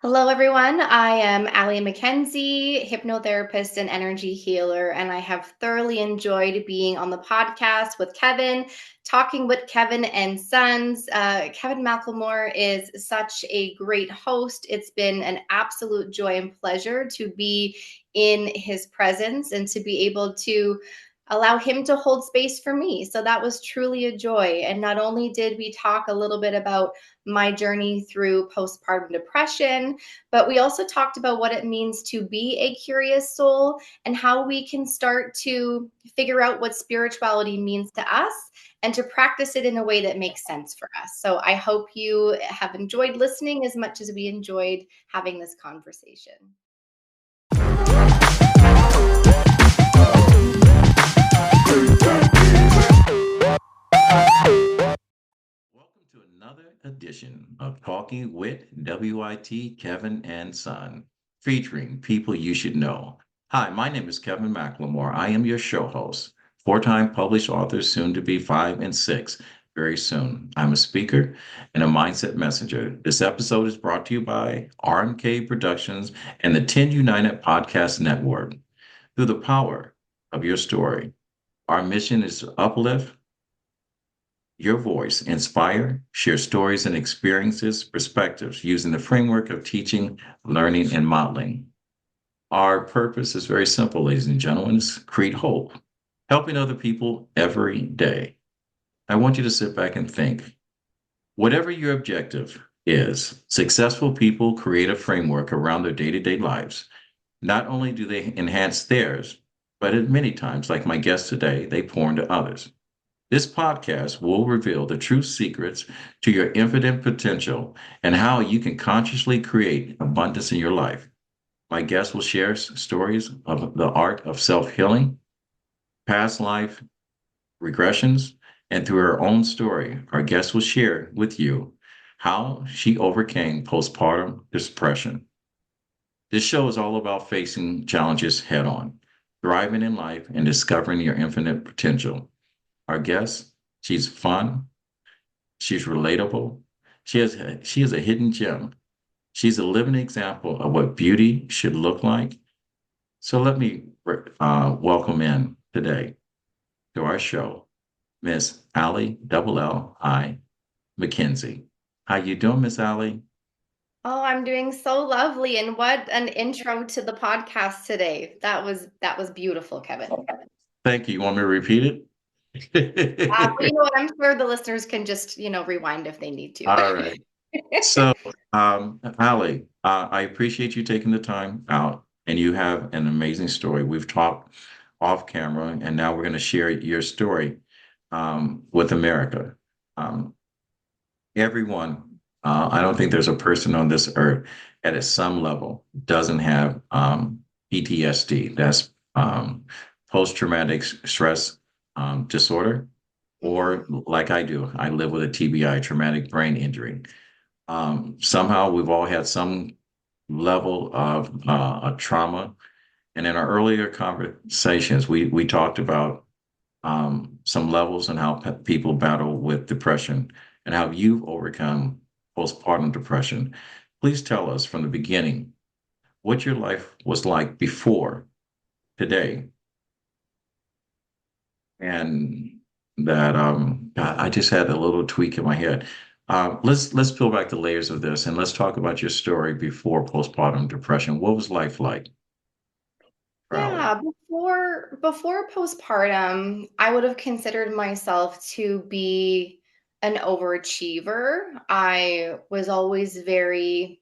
Hello, everyone. I am Alli MacKenzie, hypnotherapist and energy healer, and I have thoroughly enjoyed being on the podcast with Kevin, talking with Kevin and Sons. Kevin McLemore is such a great host. It's been an absolute joy and pleasure to be in his presence and to be able to allow him to hold space for me. So that was truly a joy. And not only did we talk a little bit about my journey through postpartum depression, but we also talked about what it means to be a curious soul and how we can start to figure out what spirituality means to us and to practice it in a way that makes sense for us. So I hope you have enjoyed listening as much as we enjoyed having this conversation. Welcome to another edition of Talking with WIT Kevin and Son, featuring people you should know. Hi, my name is Kevin McLemore. I am your show host, four-time published author, soon to be 5 and 6 very soon. I'm a speaker and a mindset messenger. This episode is brought to you by RMK Productions and the 10 United Podcast Network. Through the power of your story, our mission is to uplift your voice, inspire, share stories and experiences, perspectives using the framework of teaching, learning, and modeling. Our purpose is very simple, ladies and gentlemen, is create hope, helping other people every day. I want you to sit back and think, whatever your objective is, successful people create a framework around their day-to-day lives. Not only do they enhance theirs, but at many times, like my guest today, they pour into others. This podcast will reveal the true secrets to your infinite potential and how you can consciously create abundance in your life. My guests will share stories of the art of self-healing, past life regressions, and through her own story, our guest will share with you how she overcame postpartum depression. This show is all about facing challenges head on, thriving in life, and discovering your infinite potential. Our guest, she's fun, she's relatable, she is a hidden gem. She's a living example of what beauty should look like. So let me welcome in today to our show, Miss Alli MacKenzie. How you doing, Miss Alli? Oh, I'm doing so lovely. And what an intro to the podcast today. That was beautiful, Kevin. Thank you. You want me to repeat Well, you it? know what? I'm sure the listeners can just, rewind if they need to. All right. So, Alli, I appreciate you taking the time out, and you have an amazing story. We've talked off camera, and now we're going to share your story with America. Um, everyone, I don't think there's a person on this earth at some level doesn't have PTSD. That's post-traumatic stress disorder, Mhm. or like I do, I live with a TBI, traumatic brain injury. Somehow we've all had some level of a trauma. And in our earlier conversations, we talked about some levels and how people battle with depression and how you've overcome postpartum depression. Please tell us from the beginning what your life was like before today. And that I just had a little tweak in my head. Let's peel back the layers of this and let's talk about your story before postpartum depression. What was life like, Raleigh? Yeah, before postpartum, I would have considered myself to be an overachiever. I was always very,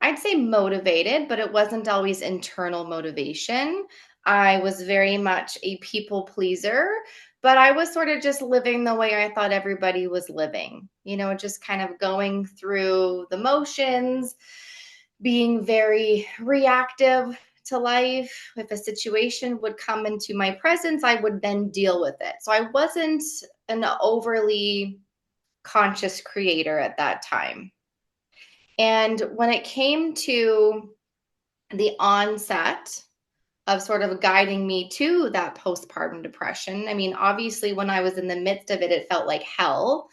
I'd say motivated, but it wasn't always internal motivation. I was very much a people pleaser, but I was sort of just living the way I thought everybody was living, just kind of going through the motions, being very reactive to life. If a situation would come into my presence, I would then deal with it. So I wasn't an overly conscious creator at that time. And when it came to the onset of sort of guiding me to that postpartum depression, I mean, obviously, when I was in the midst of it, it felt like hell.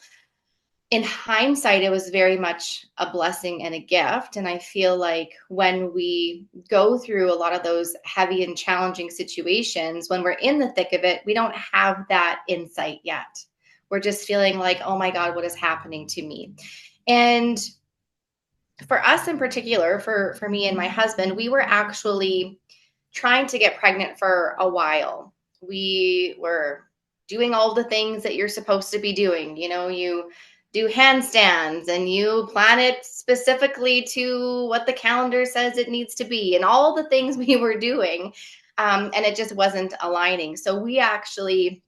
in hindsight, it was very much a blessing and a gift. And I feel like when we go through a lot of those heavy and challenging situations, when we're in the thick of it, we don't have that insight yet. We're just feeling like, oh my God, what is happening to me? And for us in particular, for me and my husband, we were actually trying to get pregnant for a while. We were doing all the things that you're supposed to be doing. You know, you do handstands and you plan it specifically to what the calendar says it needs to be, and all the things we were doing. And it just wasn't aligning. So we actually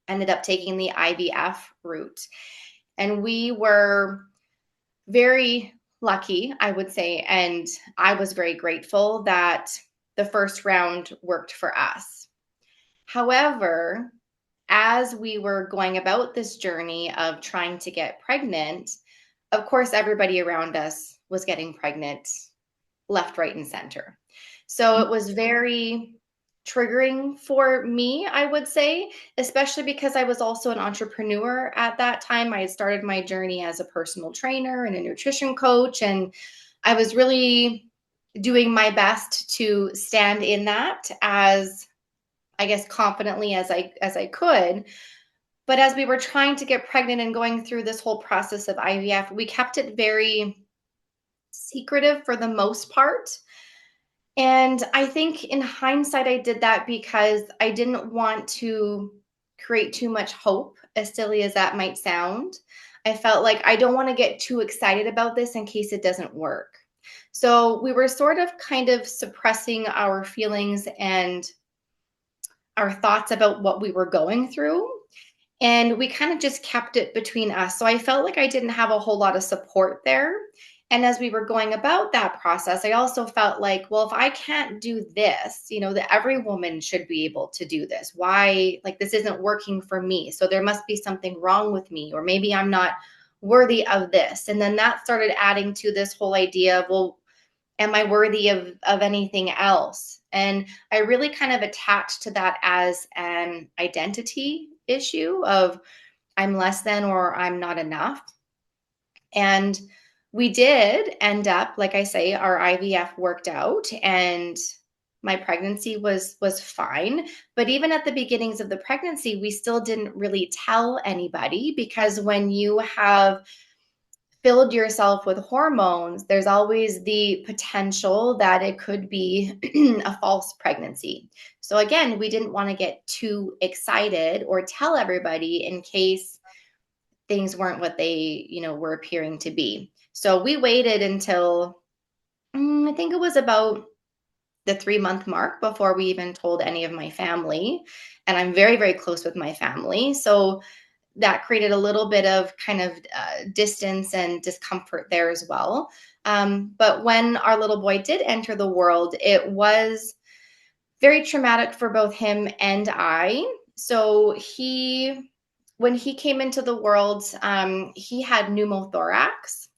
ended up taking the IVF route. And we were very lucky, I would say. And I was very grateful that the first round worked for us. However, as we were going about this journey of trying to get pregnant, of course, everybody around us was getting pregnant left, right, and center. So it was very triggering for me, I would say, especially because I was also an entrepreneur at that time. I had started my journey as a personal trainer and a nutrition coach, and I was really doing my best to stand in that as, I guess, confidently as I could. But as we were trying to get pregnant and going through this whole process of IVF, we kept it very secretive for the most part. And I think in hindsight, I did that because I didn't want to create too much hope, as silly as that might sound. I felt like I don't want to get too excited about this in case it doesn't work. So we were sort of kind of suppressing our feelings and our thoughts about what we were going through. And we kind of just kept it between us. So I felt like I didn't have a whole lot of support there. And as we were going about that process, I also felt like, well, if I can't do this, you know, that every woman should be able to do this. Why, like, this isn't working for me. So there must be something wrong with me, or maybe I'm not worthy of this. And then that started adding to this whole idea of, well, am I worthy of anything else? And I really kind of attached to that as an identity issue of I'm less than or I'm not enough. And we did end up, like I say, our IVF worked out and my pregnancy was fine. But even at the beginnings of the pregnancy, we still didn't really tell anybody, because when you have filled yourself with hormones, there's always the potential that it could be a false pregnancy. So again, we didn't want to get too excited or tell everybody in case things weren't what they, were appearing to be. So we waited until I think it was about the 3-month mark before we even told any of my family. And I'm very, very close with my family. So that created a little bit of kind of distance and discomfort there as well. But when our little boy did enter the world, it was very traumatic for both him and I. So when he came into the world, he had pneumothorax.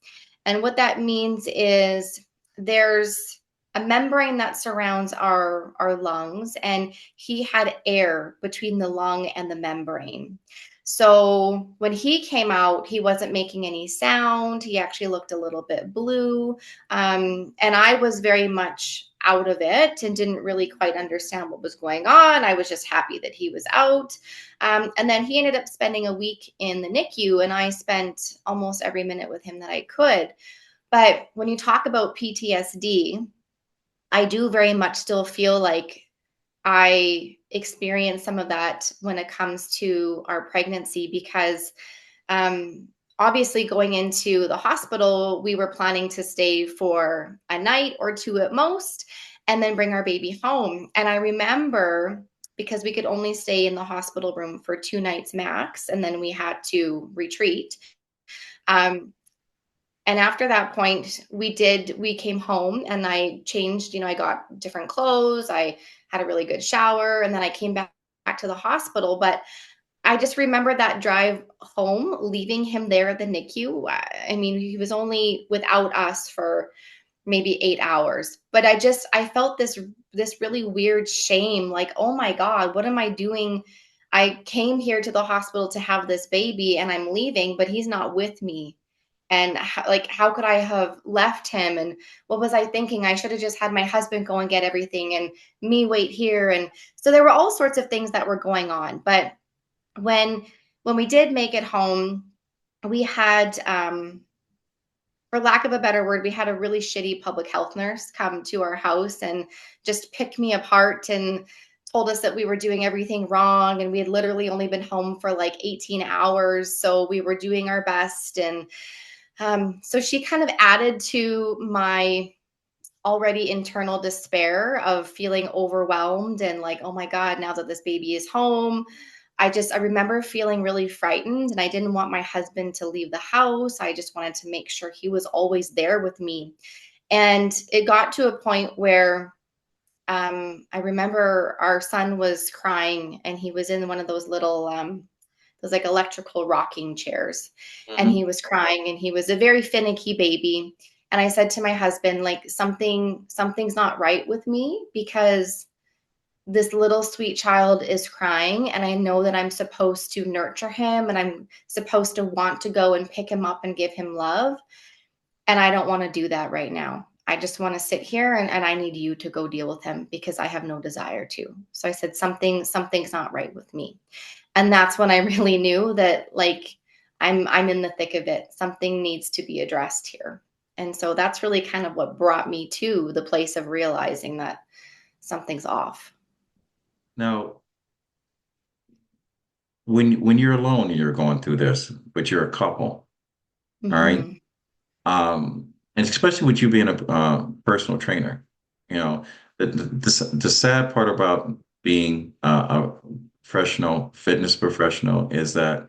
And what that means is there's a membrane that surrounds our lungs, and he had air between the lung and the membrane. So when he came out, he wasn't making any sound. He actually looked a little bit blue. And I was very much out of it and didn't really quite understand what was going on. I was just happy that he was out. And then he ended up spending a week in the NICU, and I spent almost every minute with him that I could. But when you talk about PTSD, I do very much still feel like I experienced some of that when it comes to our pregnancy, because obviously going into the hospital, we were planning to stay for a night or two at most and then bring our baby home. And I remember, because we could only stay in the hospital room for 2 nights max, and then we had to retreat. And after that point, we came home and I changed, I got different clothes. I had a really good shower, and then I came back to the hospital. But I just remember that drive home, leaving him there at the NICU. I mean, he was only without us for maybe 8 hours, but I felt this really weird shame, like, oh my God, what am I doing? I came here to the hospital to have this baby and I'm leaving, but he's not with me And how could I have left him? And what was I thinking? I should have just had my husband go and get everything and me wait here. And so there were all sorts of things that were going on. But when when we did make it home, we had for lack of a better word, we had a really shitty public health nurse come to our house and just pick me apart and told us that we were doing everything wrong, and we had literally only been home for like 18 hours, so we were doing our best. And so she kind of added to my already internal despair of feeling overwhelmed and like, oh my God, now that this baby is home. I remember feeling really frightened, and I didn't want my husband to leave the house. I just wanted to make sure he was always there with me. And it got to a point where I remember our son was crying, and he was in one of those little those like electrical rocking chairs, and he Mhm. was crying, and he was a very finicky baby. And I said to my husband, like, something's not right with me, because this little sweet child is crying, and I know that I'm supposed to nurture him, and I'm supposed to want to go and pick him up and give him love, and I don't want to do that right now. I just want to sit here, and I need you to go deal with him, because I have no desire to. So I said, something's not right with me. And that's when I really knew that, like, I'm in the thick of it. Something needs to be addressed here. And so that's really kind of what brought me to the place of realizing that something's off. Now, when you're alone and you're going through this, but you're a couple, all right? Mhm. And especially with you being a personal trainer, you know, the sad part about being a professional fitness professional is that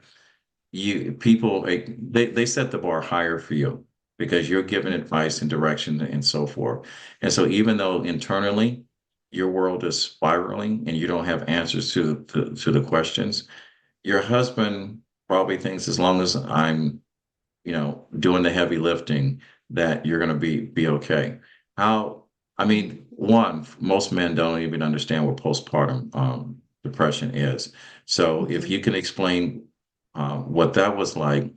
people like, they set the bar higher for you because you're giving advice and direction and so forth. And so even though internally your world is spiraling and you don't have answers to the questions, your husband probably thinks as long as I'm, doing the heavy lifting, that you're going to be okay. How, I mean, one, most men don't even understand what postpartum depression is. So if Mhm. you can explain what that was like,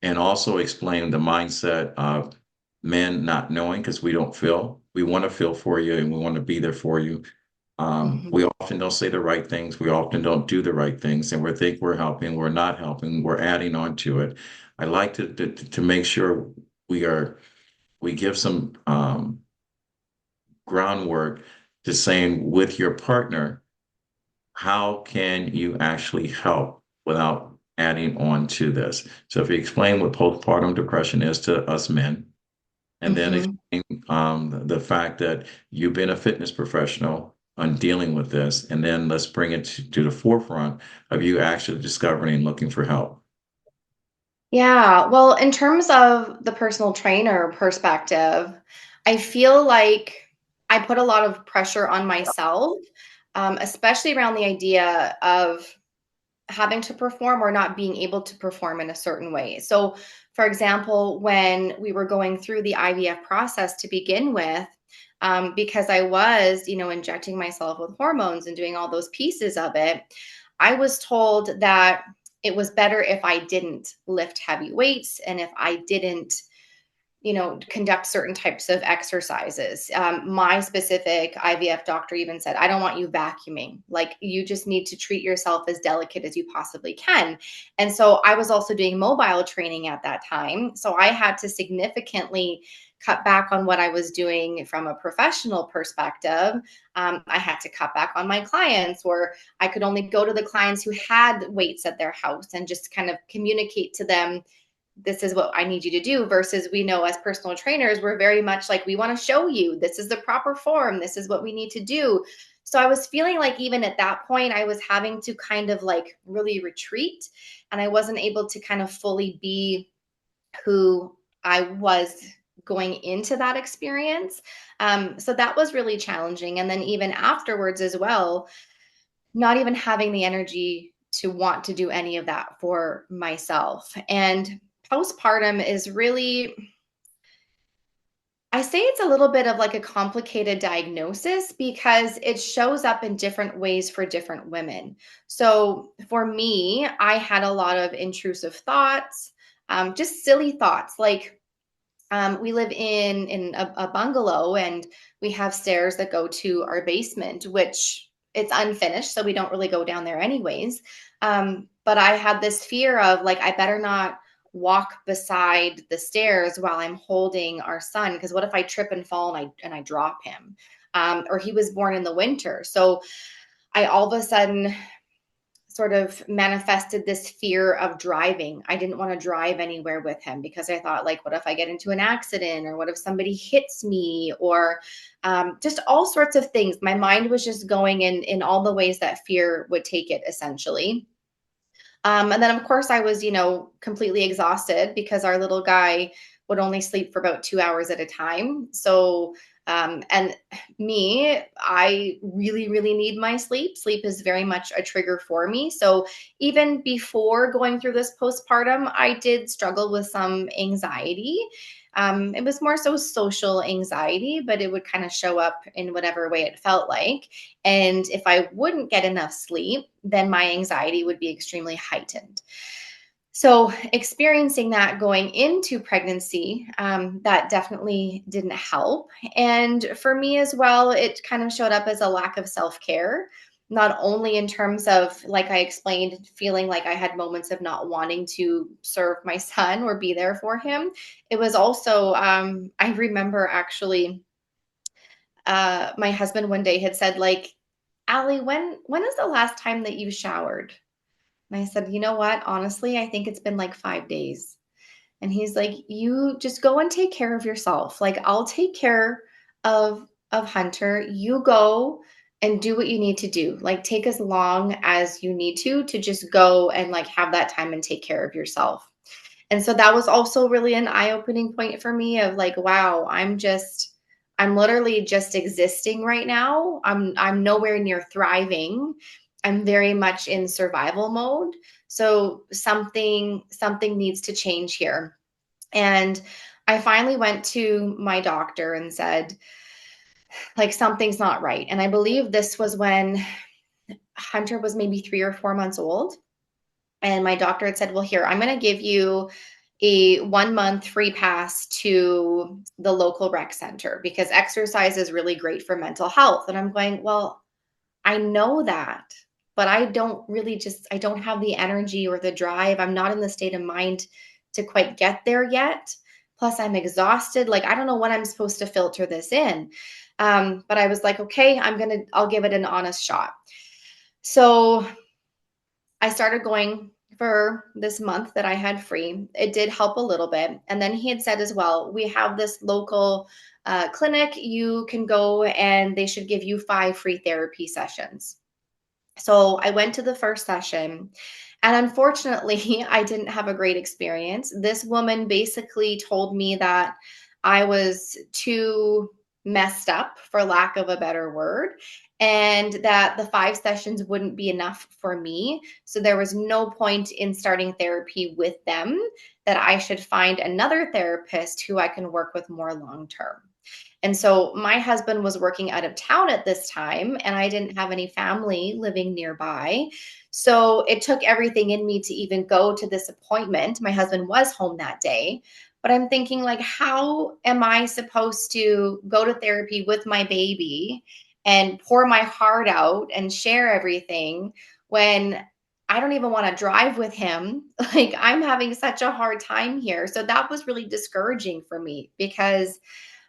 and also explain the mindset of men not knowing because we don't feel, we want to feel for you and we want to be there for you. Mhm. We often don't say the right things. We often don't do the right things, and we think we're helping. We're not helping. We're adding on to it. I like to make sure we are we give some groundwork to saying with your partner, how can you actually help without adding on to this? So if you explain what postpartum depression is to us men, and then Mhm. explain the fact that you've been a fitness professional on dealing with this, and then let's bring it to the forefront of you actually discovering and looking for help. Yeah. Well, in terms of the personal trainer perspective, I feel like I put a lot of pressure on myself, especially around the idea of having to perform or not being able to perform in a certain way. So, for example, when we were going through the IVF process to begin with, because I was, injecting myself with hormones and doing all those pieces of it, I was told that it was better if I didn't lift heavy weights and if I didn't conduct certain types of exercises. My specific IVF doctor even said, I don't want you vacuuming. Like, you just need to treat yourself as delicate as you possibly can. And so I was also doing mobile training at that time. So I had to significantly cut back on what I was doing from a professional perspective. I had to cut back on my clients, or I could only go to the clients who had weights at their house and just kind of communicate to them, this is what I need you to do, versus we know as personal trainers, we're very much like, we want to show you this is the proper form. This is what we need to do. So I was feeling like even at that point, I was having to kind of like really retreat, and I wasn't able to kind of fully be who I was going into that experience. So that was really challenging. And then even afterwards as well, not even having the energy to want to do any of that for myself. And postpartum is really, I say it's a little bit of like a complicated diagnosis, because it shows up in different ways for different women. So for me, I had a lot of intrusive thoughts. just silly thoughts like, we live in a bungalow, and we have stairs that go to our basement, which it's unfinished, so we don't really go down there anyways. But I had this fear of like, I better not walk beside the stairs while I'm holding our son, because what if I trip and fall and I drop him? Or he was born in the winter, so I all of a sudden sort of manifested this fear of driving. I didn't want to drive anywhere with him because I thought, like, what if I get into an accident, or what if somebody hits me, or just all sorts of things. My mind was just going in all the ways that fear would take it, essentially. And then, of course, I was, completely exhausted because our little guy would only sleep for about 2 hours at a time. So, and me, I really, really need my sleep. Sleep is very much a trigger for me. So, even before going through this postpartum, I did struggle with some anxiety. It was more so social anxiety, but it would kind of show up in whatever way it felt like. And if I wouldn't get enough sleep, then my anxiety would be extremely heightened. So, experiencing that going into pregnancy, that definitely didn't help. And for me as well, it kind of showed up as a lack of self care, not only in terms of, like I explained, feeling like I had moments of not wanting to serve my son or be there for him. It was also, I remember actually, my husband one day had said, like, Allie, when is the last time that you showered? And I said, you know what? Honestly, I think it's been like 5 days. And he's like, you just go and take care of yourself. Like, I'll take care of Hunter. You go and do what you need to do. Like, take as long as you need to just go and like have that time and take care of yourself. And so that was also really an eye-opening point for me of like, wow, I'm literally just existing right now. I'm nowhere near thriving. I'm very much in survival mode. So something needs to change here. And I finally went to my doctor and said, like, something's not right. And I believe this was when Hunter was maybe 3 or 4 months old. And my doctor had said, well, here, I'm going to give you a 1 month free pass to the local rec center because exercise is really great for mental health. And I'm going, well, I know that, but I don't have the energy or the drive. I'm not in the state of mind to quite get there yet. Plus, I'm exhausted. Like, I don't know when I'm supposed to filter this in. But I was like, okay, I'll give it an honest shot. So I started going for this month that I had free. It did help a little bit. And then he had said as well, we have this local clinic. You can go and they should give you 5 free therapy sessions. So I went to the first session, and unfortunately, I didn't have a great experience. This woman basically told me that I was too messed up, for lack of a better word, and that the 5 sessions wouldn't be enough for me. So there was no point in starting therapy with them, that I should find another therapist who I can work with more long term. And so my husband was working out of town at this time, and I didn't have any family living nearby. So it took everything in me to even go to this appointment. My husband was home that day, but I'm thinking, like, how am I supposed to go to therapy with my baby and pour my heart out and share everything when I don't even want to drive with him? Like, I'm having such a hard time here. So that was really discouraging for me because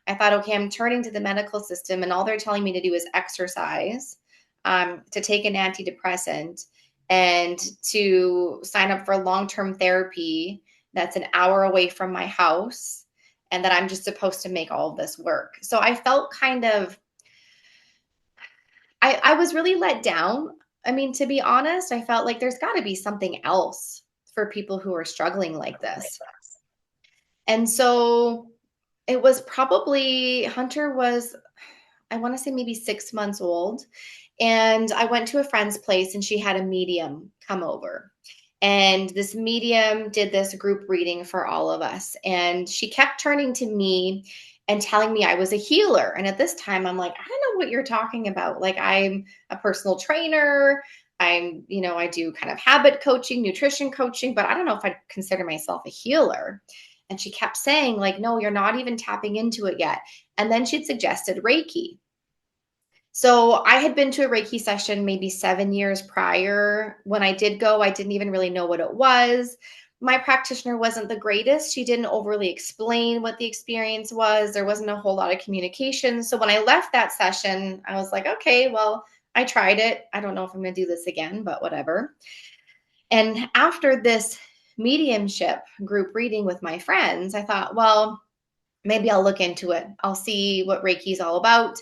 I thought, okay, I'm turning to the medical system, and all they're telling me to do is exercise, to take an antidepressant, and to sign up for long-term therapy that's an hour away from my house, and that I'm just supposed to make all of this work. So I felt kind of, I was really let down. I mean, to be honest, I felt like there's got to be something else for people who are struggling like this. And so it was probably, Hunter was, I want to say maybe 6 months old. And I went to a friend's place, and she had a medium come over. And this medium did this group reading for all of us. And she kept turning to me and telling me I was a healer. And at this time, I'm like, I don't know what you're talking about. Like, I'm a personal trainer. I do kind of habit coaching, nutrition coaching, but I don't know if I'd consider myself a healer. And she kept saying, like, no, you're not even tapping into it yet. And then she'd suggested Reiki. So I had been to a Reiki session maybe 7 years prior. When I did go, I didn't even really know what it was. My practitioner wasn't the greatest. She didn't overly explain what the experience was. There wasn't a whole lot of communication. So when I left that session, I was like, okay, well, I tried it. I don't know if I'm going to do this again, but whatever. And after this mediumship group reading with my friends, I thought, well, maybe I'll look into it. I'll see what Reiki is all about.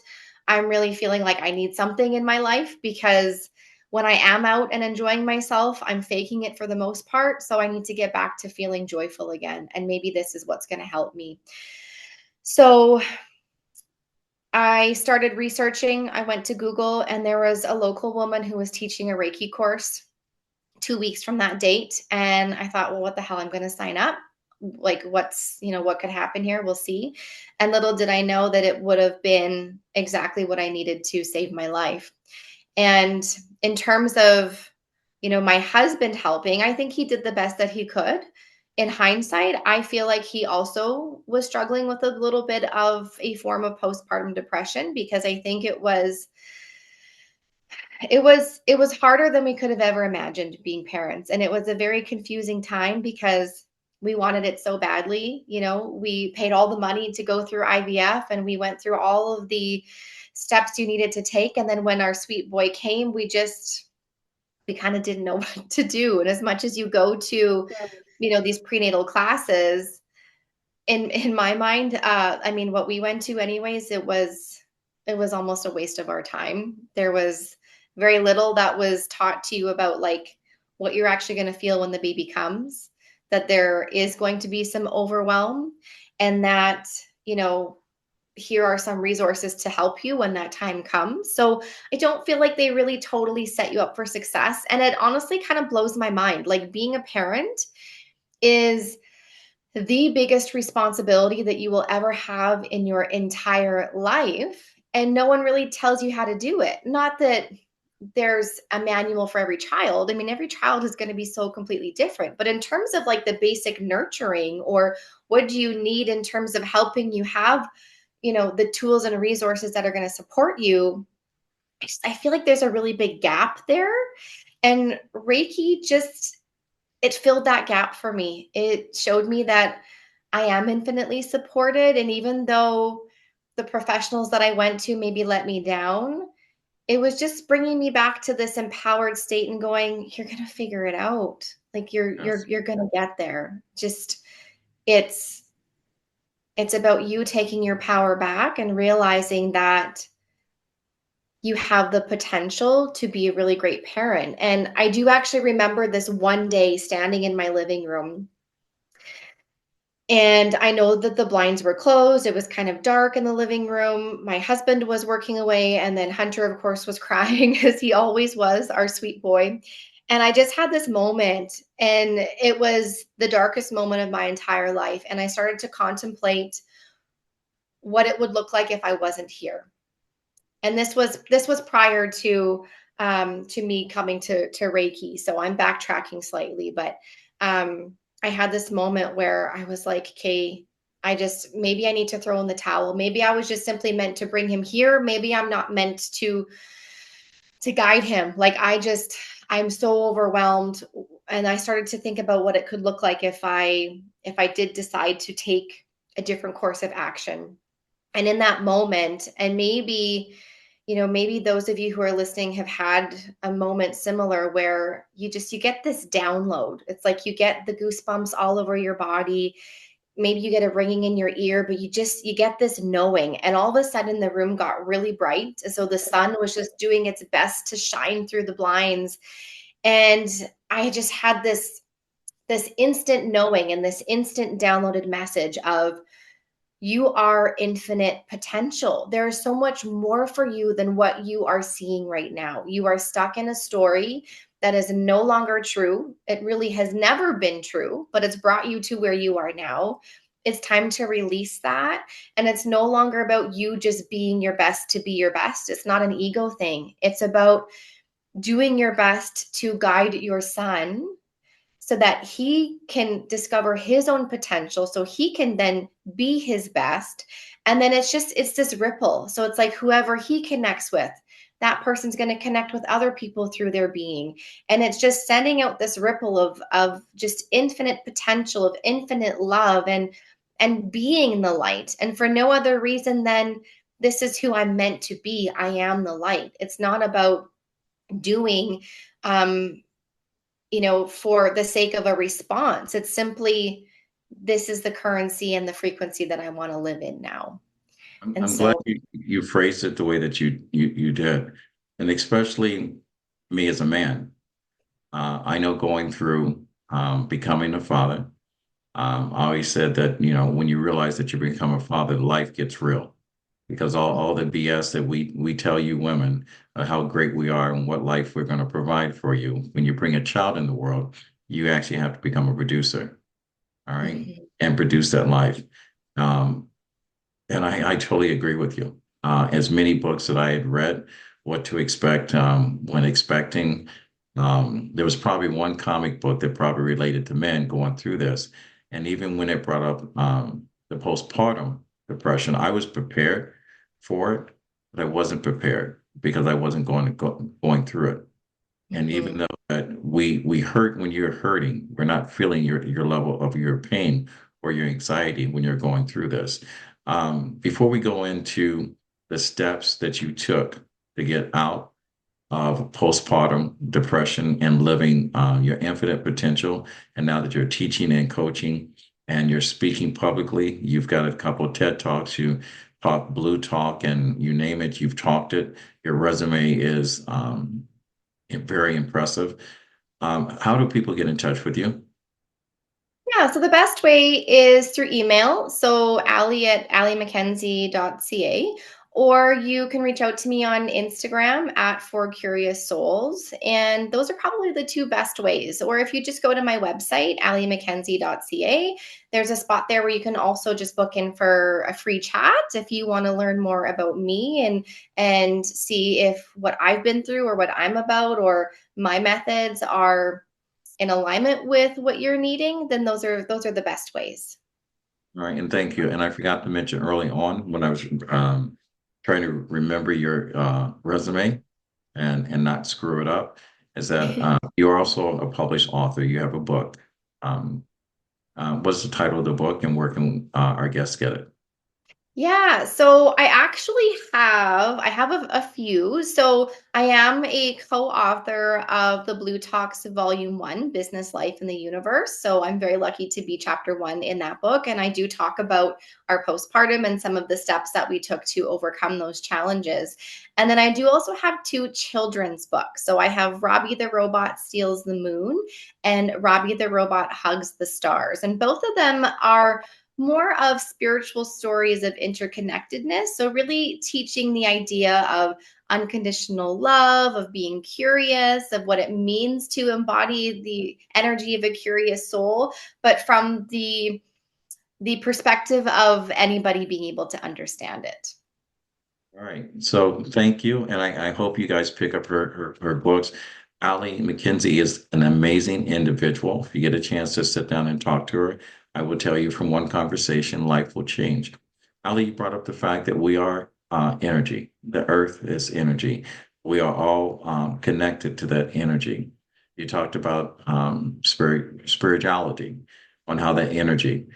I'm really feeling like I need something in my life because when I am out and enjoying myself, I'm faking it for the most part. So I need to get back to feeling joyful again. And maybe this is what's going to help me. So I started researching. I went to Google, and there was a local woman who was teaching a Reiki course 2 weeks from that date. And I thought, well, what the hell? I'm going to sign up. Like, what could happen here? We'll see. And little did I know that it would have been exactly what I needed to save my life. And in terms of, my husband helping, I think he did the best that he could. In hindsight, I feel like he also was struggling with a little bit of a form of postpartum depression, because I think it was harder than we could have ever imagined being parents. And it was a very confusing time because we wanted it so badly. We paid all the money to go through IVF, and we went through all of the steps you needed to take. And then when our sweet boy came, we kind of didn't know what to do. And as much as you go to, these prenatal classes, in my mind, I mean, what we went to anyways, it was almost a waste of our time. There was very little that was taught to you about, like, what you're actually going to feel when the baby comes, that there is going to be some overwhelm, and that, here are some resources to help you when that time comes. So I don't feel like they really totally set you up for success. And it honestly kind of blows my mind. Like, being a parent is the biggest responsibility that you will ever have in your entire life. And no one really tells you how to do it. Not that there's a manual for every child. I mean, every child is going to be so completely different. But in terms of, like, the basic nurturing, or what do you need in terms of helping you have, the tools and resources that are going to support you, I feel like there's a really big gap there. And Reiki it filled that gap for me. It showed me that I am infinitely supported. And even though the professionals that I went to maybe let me down, it was just bringing me back to this empowered state and going, you're going to figure it out. Like, Yes. you're going to get there. Just, it's about you taking your power back and realizing that you have the potential to be a really great parent. And I do actually remember this one day standing in my living room. And I know that the blinds were closed. It was kind of dark in the living room. My husband was working away. And then Hunter, of course, was crying, as he always was, our sweet boy. And I just had this moment, and it was the darkest moment of my entire life. And I started to contemplate what it would look like if I wasn't here. And this was prior to me coming to Reiki. So I'm backtracking slightly, but I had this moment where I was like, okay, maybe I need to throw in the towel. Maybe I was just simply meant to bring him here. Maybe I'm not meant to guide him. Like, I'm so overwhelmed. And I started to think about what it could look like if I did decide to take a different course of action. And in that moment, and maybe those of you who are listening have had a moment similar where you get this download. It's like you get the goosebumps all over your body. Maybe you get a ringing in your ear, but you get this knowing. And all of a sudden the room got really bright. So the sun was just doing its best to shine through the blinds. And I just had this instant knowing and this instant downloaded message of, you are infinite potential. There is so much more for you than what you are seeing right now. You are stuck in a story that is no longer true. It really has never been true, but it's brought you to where you are now. It's time to release that. And it's no longer about you just being your best to be your best. It's not an ego thing. It's about doing your best to guide your son so that he can discover his own potential so he can then be his best. And then it's this ripple. So it's like whoever he connects with, that person's going to connect with other people through their being, and it's just sending out this ripple of just infinite potential, of infinite love, and being the light. And for no other reason than this is who I'm meant to be. I am the light. It's not about doing um for the sake of a response. It's simply, this is the currency and the frequency that I want to live in now. And I'm glad so, you phrased it the way that you did, and especially me as a man. I know going through becoming a father. I always said that, when you realize that you become a father, life gets real because all the BS that we tell you women, how great we are and what life we're going to provide for you. When you bring a child in the world, you actually have to become a producer, all right, mhm, and produce that life. Um, and I totally agree with you. As many books that I had read, what to expect when expecting. There was probably one comic book that probably related to men going through this. And even when it brought up the postpartum depression, I was prepared for it, but I wasn't prepared because I wasn't going through it. And even mhm. though that we hurt when you're hurting, we're not feeling your level of your pain or your anxiety when you're going through this. Before we go into the steps that you took to get out of postpartum depression and living your infinite potential, and now that you're teaching and coaching and you're speaking publicly, you've got a couple of TED Talks, you talk Blue Talk, and you name it, you've talked it. Your resume is very impressive. How do people get in touch with you? Yeah, so the best way is through email. So Alli at allimackenzie.ca, or you can reach out to me on Instagram at For Curious Souls. And those are probably the two best ways. Or if you just go to my website, allimackenzie.ca, there's a spot there where you can also just book in for a free chat if you want to learn more about me and see if what I've been through or what I'm about or my methods are in alignment with what you're needing, then those are the best ways. All right, and thank you. And I forgot to mention early on when I was trying to remember your resume and not screw it up, is that you're also a published author. You have a book. Um, what's the title of the book, and where can our guests get it? Yeah, so I have a few. So I am a co-author of the Blue Talks Volume 1, Business Life in the Universe. So I'm very lucky to be chapter 1 in that book, and I do talk about our postpartum and some of the steps that we took to overcome those challenges. And then I do also have two children's books. So I have Robbie the Robot Steals the Moon and Robbie the Robot Hugs the Stars. And both of them are more of spiritual stories of interconnectedness. So, really teaching the idea of unconditional love, of being curious, of what it means to embody the energy of a curious soul, but from the perspective of anybody being able to understand it. All right. So thank you. And I hope you guys pick up her books. Alli MacKenzie is an amazing individual. If you get a chance to sit down and talk to her, I will tell you from one conversation, life will change. Alli, you brought up the fact that we are energy. The earth is energy. We are all connected to that energy. You talked about spirituality, on how that energy.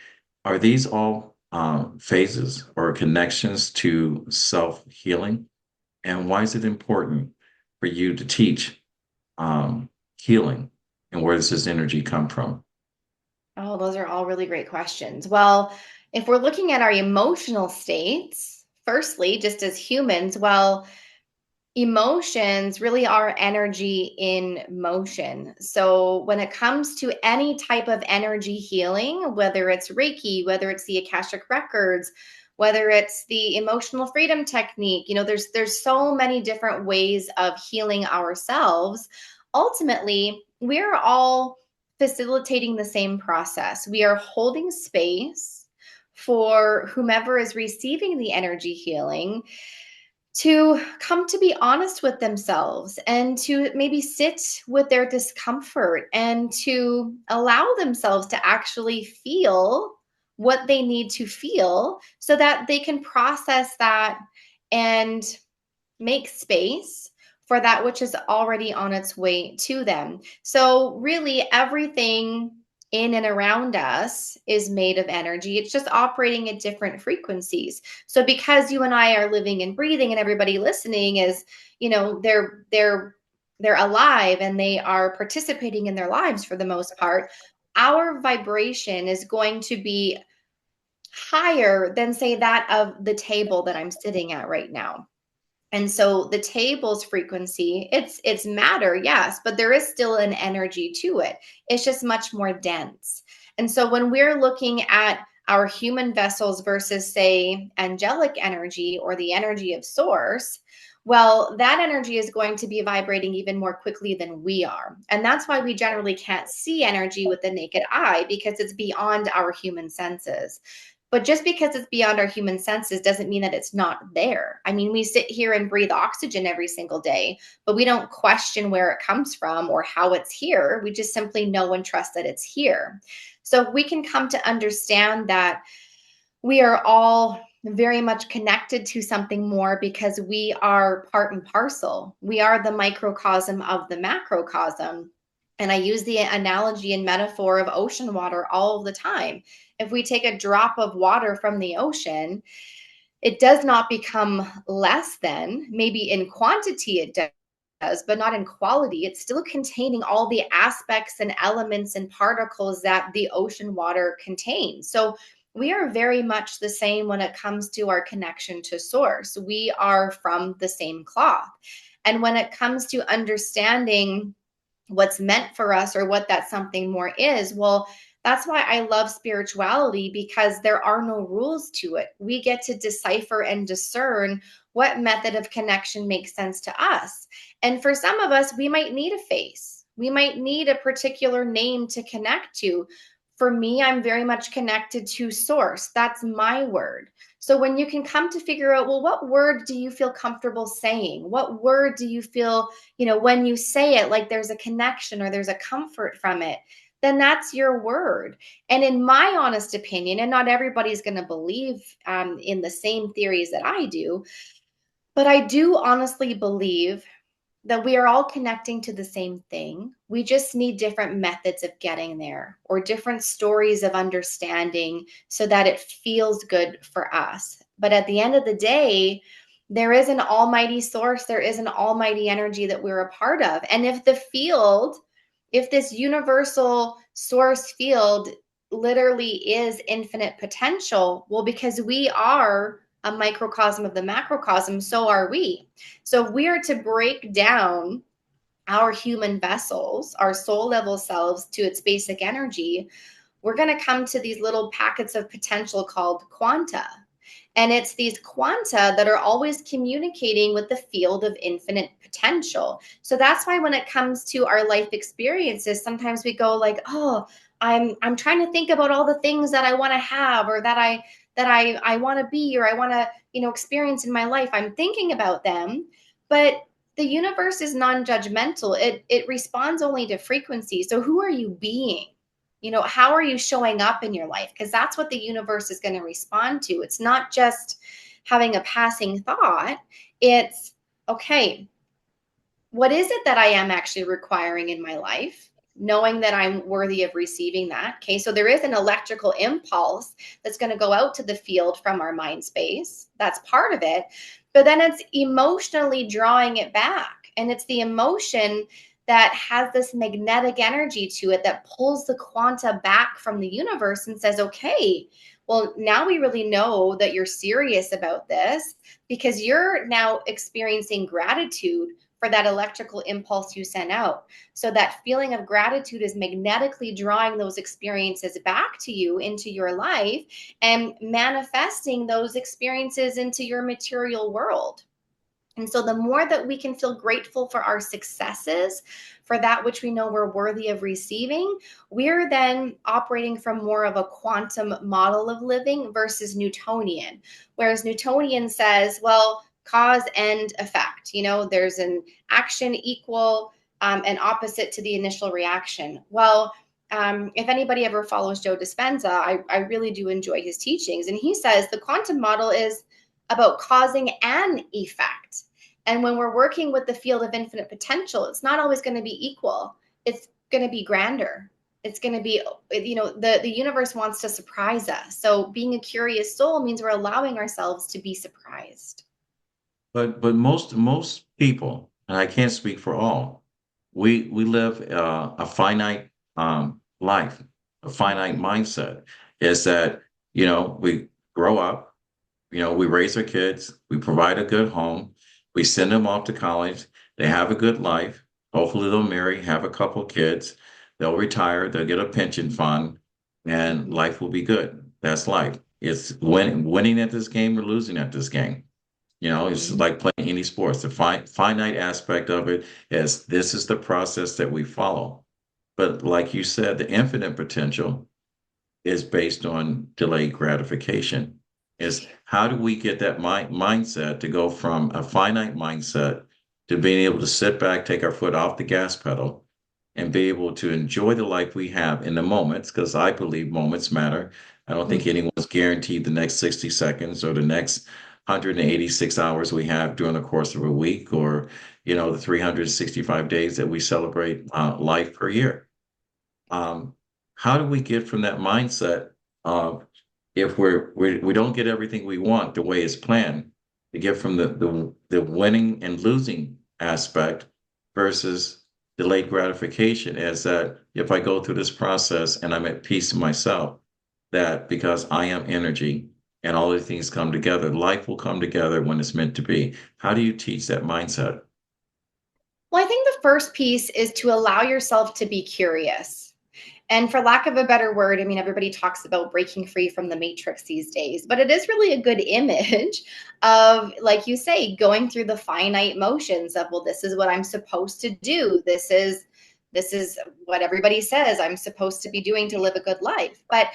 Are these all phases or connections to self-healing? And why is it important for you to teach healing? And where does this energy come from? Oh, those are all really great questions. Well, if we're looking at our emotional states, firstly, just as humans, well, emotions really are energy in motion. So when it comes to any type of energy healing, whether it's Reiki, whether it's the Akashic Records, whether it's the emotional freedom technique, there's so many different ways of healing ourselves. Ultimately, we're all facilitating the same process. We are holding space for whomever is receiving the energy healing to come to be honest with themselves and to maybe sit with their discomfort and to allow themselves to actually feel what they need to feel so that they can process that and make space for that which is already on its way to them. So, really, everything in and around us is made of energy. It's just operating at different frequencies. So, because you and I are living and breathing, and everybody listening is, they're alive and they are participating in their lives for the most part, our vibration is going to be higher than, say, that of the table that I'm sitting at right now. And so the table's frequency, it's matter, yes, but there is still an energy to it. It's just much more dense. And so when we're looking at our human vessels versus, say, angelic energy or the energy of source, well, that energy is going to be vibrating even more quickly than we are. And that's why we generally can't see energy with the naked eye, because it's beyond our human senses. But just because it's beyond our human senses doesn't mean that it's not there. I mean, we sit here and breathe oxygen every single day, but we don't question where it comes from or how it's here. We just simply know and trust that it's here. So we can come to understand that we are all very much connected to something more because we are part and parcel. We are the microcosm of the macrocosm. And I use the analogy and metaphor of ocean water all the time. If we take a drop of water from the ocean, it does not become less than, maybe in quantity it does, but not in quality. It's still containing all the aspects and elements and particles that the ocean water contains. So we are very much the same when it comes to our connection to source. We are from the same cloth. And when it comes to understanding what's meant for us or what that something more is, well, that's why I love spirituality, because there are no rules to it. We get to decipher and discern what method of connection makes sense to us. And for some of us, we might need a face. We might need a particular name to connect to. For me, I'm very much connected to source. That's my word. So when you can come to figure out, well, what word do you feel comfortable saying? What word do you feel, when you say it, like there's a connection or there's a comfort from it, then that's your word. And in my honest opinion, and not everybody's going to believe in the same theories that I do, but I do honestly believe that we are all connecting to the same thing. We just need different methods of getting there or different stories of understanding so that it feels good for us. But at the end of the day, there is an almighty source, there is an almighty energy that we're a part of. And if this universal source field literally is infinite potential, well, because we are a microcosm of the macrocosm, so are we. So if we are to break down our human vessels, our soul level selves to its basic energy, we're going to come to these little packets of potential called quanta. And it's these quanta that are always communicating with the field of infinite potential. So that's why when it comes to our life experiences, sometimes we go like, oh, I'm trying to think about all the things that I want to have or that I want to be or I want to, experience in my life. I'm thinking about them, but the universe is non-judgmental. It responds only to frequency. So who are you being? How are you showing up in your life? Because that's what the universe is going to respond to. It's not just having a passing thought. It's, okay, what is it that I am actually requiring in my life? Knowing that I'm worthy of receiving that. Okay, so there is an electrical impulse that's going to go out to the field from our mind space. That's part of it. But then it's emotionally drawing it back. And it's the emotion that has this magnetic energy to it that pulls the quanta back from the universe and says, okay, well, now we really know that you're serious about this because you're now experiencing gratitude for that electrical impulse you sent out. So that feeling of gratitude is magnetically drawing those experiences back to you into your life and manifesting those experiences into your material world. And so the more that we can feel grateful for our successes, for that which we know we're worthy of receiving, we're then operating from more of a quantum model of living versus Newtonian. Whereas Newtonian says, well, cause and effect. There's an action equal and opposite to the initial reaction. Well, if anybody ever follows Joe Dispenza, I really do enjoy his teachings. And he says the quantum model is about causing an effect. And when we're working with the field of infinite potential, it's not always going to be equal. It's going to be grander. It's going to be, the universe wants to surprise us. So being a curious soul means we're allowing ourselves to be surprised. But most people, and I can't speak for all, we live a finite life, a finite Mhm. mindset. Is that we grow up, we raise our kids, we provide a good home, we send them off to college, they have a good life. Hopefully, they'll marry, have a couple kids, they'll retire, they'll get a pension fund, and Mhm. life will be good. That's life. It's winning at this game or losing at this game. It's Mhm. like playing any sports. The finite aspect of it is this is the process that we follow. But like you said, the infinite potential is based on delayed gratification. Is how do we get that mindset to go from a finite mindset to being able to sit back, take our foot off the gas pedal, and be able to enjoy the life we have in the moments? Because I believe moments matter. I don't think Mhm. anyone's guaranteed the next 60 seconds or the next 186 hours we have during the course of a week, or the 365 days that we celebrate life per year. um, how do we get from that mindset of, if we don't get everything we want the way it's planned, to get from the winning and losing aspect versus delayed gratification, is that if I go through this process and I'm at peace with myself, that because I am energy and all these things come together, life will come together when it's meant to be. How do you teach that mindset? Well, I think the first piece is to allow yourself to be curious. And for lack of a better word, I mean, everybody talks about breaking free from the matrix these days, but it is really a good image of, like you say, going through the finite motions of, well, this is what I'm supposed to do. This is what everybody says I'm supposed to be doing to live a good life. But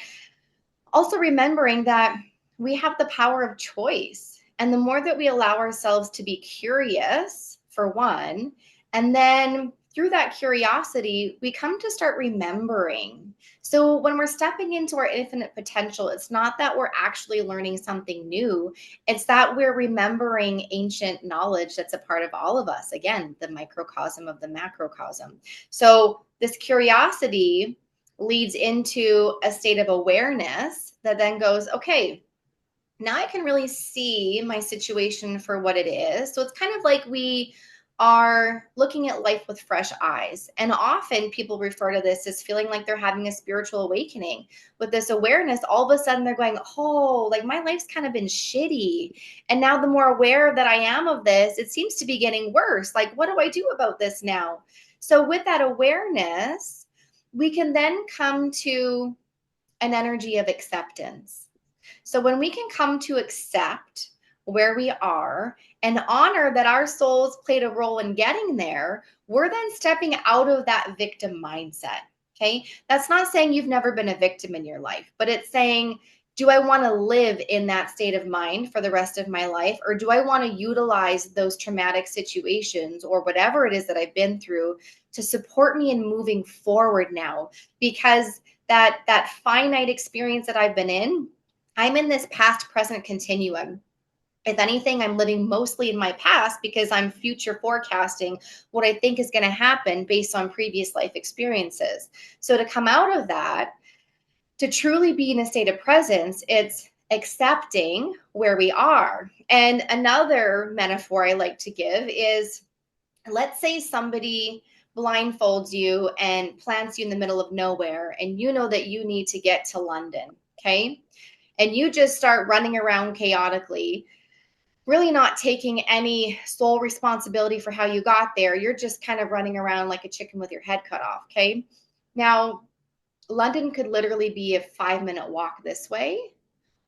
also remembering that we have the power of choice. And the more that we allow ourselves to be curious, for one, and then through that curiosity, we come to start remembering. So when we're stepping into our infinite potential, it's not that we're actually learning something new, it's that we're remembering ancient knowledge that's a part of all of us. Again, the microcosm of the macrocosm. So this curiosity leads into a state of awareness that then goes, okay, now I can really see my situation for what it is. So it's kind of like we are looking at life with fresh eyes. And often people refer to this as feeling like they're having a spiritual awakening. With this awareness, all of a sudden they're going, oh, like my life's kind of been shitty. And now the more aware that I am of this, it seems to be getting worse. Like, what do I do about this now? So with that awareness, we can then come to an energy of acceptance. So when we can come to accept where we are and honor that our souls played a role in getting there, we're then stepping out of that victim mindset. Okay. That's not saying you've never been a victim in your life, but it's saying, do I want to live in that state of mind for the rest of my life? Or do I want to utilize those traumatic situations or whatever it is that I've been through to support me in moving forward now? Because that finite experience that I've been in, I'm in this past present continuum. If anything, I'm living mostly in my past because I'm future forecasting what I think is going to happen based on previous life experiences. So to come out of that, to truly be in a state of presence, it's accepting where we are. And another metaphor I like to give is, let's say somebody blindfolds you and plants you in the middle of nowhere, and you know that you need to get to London. Okay. And you just start running around chaotically, really not taking any sole responsibility for how you got there. You're just kind of running around like a chicken with your head cut off. Okay. Now, London could literally be a 5-minute walk this way,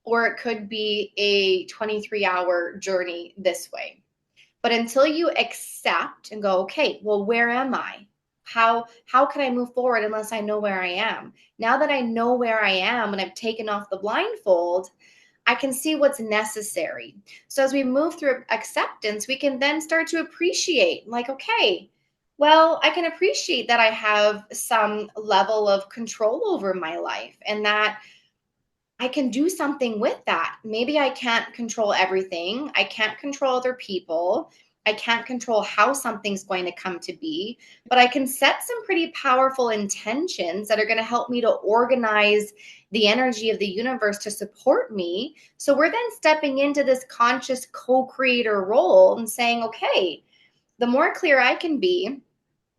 or it could be a 23-hour journey this way. But until you accept and go, okay, well, where am I? How can I move forward unless I know where I am? Now that I know where I am and I've taken off the blindfold, I can see what's necessary. So as we move through acceptance, we can then start to appreciate, like, okay, well, I can appreciate that I have some level of control over my life and that I can do something with that. Maybe I can't control everything. I can't control other people. I can't control how something's going to come to be, but I can set some pretty powerful intentions that are going to help me to organize the energy of the universe to support me. So we're then stepping into this conscious co creator role and saying, okay, the more clear I can be,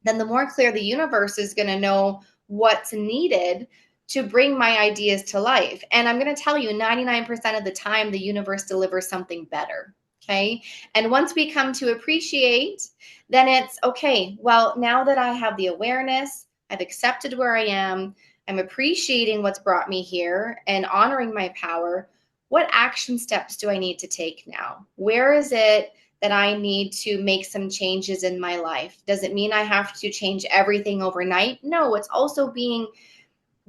then the more clear the universe is going to know what's needed to bring my ideas to life. And I'm going to tell you, 99% of the time, the universe delivers something better. Okay. And once we come to appreciate, then it's okay. Well, now that I have the awareness, I've accepted where I am, I'm appreciating what's brought me here and honoring my power. What action steps do I need to take now? Where is it that I need to make some changes in my life? Does it mean I have to change everything overnight? No, it's also being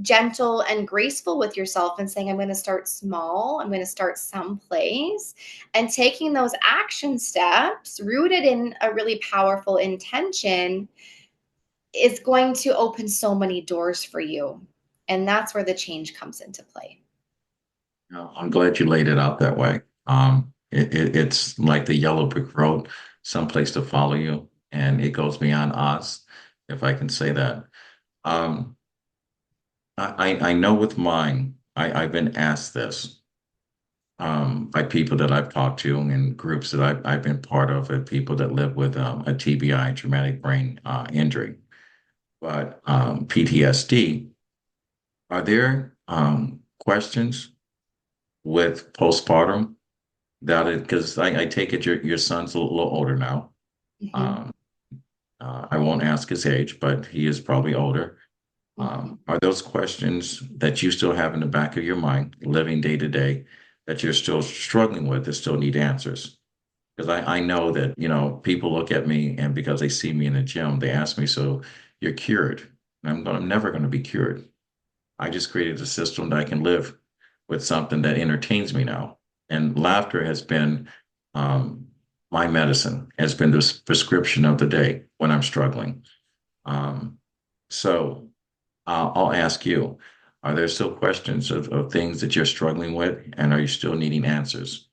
gentle and graceful with yourself and saying, I'm going to start small. I'm going to start someplace, and taking those action steps rooted in a really powerful intention is going to open so many doors for you. And that's where the change comes into play. No, I'm glad you laid it out that way. It's like the yellow brick road, someplace to follow you, and it goes beyond us, if I can say that. Um, I know with mine, I've been asked this by people that I've talked to and groups that I've been part of, and people that live with a TBI, traumatic brain injury, but PTSD. Are there questions with postpartum that it, because I take it your son's a little older now. Mhm, Um, I won't ask his age, but he is probably older. mhm. Are those questions that you still have in the back of your mind, living day to day, that you're still struggling with, that still need answers? Because I know that, people look at me and because they see me in the gym, they ask me, so you're cured. And I'm never going to be cured. I just created a system that I can live with something that entertains me now. And laughter has been um, my medicine, has been this prescription of the day when I'm struggling. Um, so I'll ask you, are there still questions of things that you're struggling with? And are you still needing answers?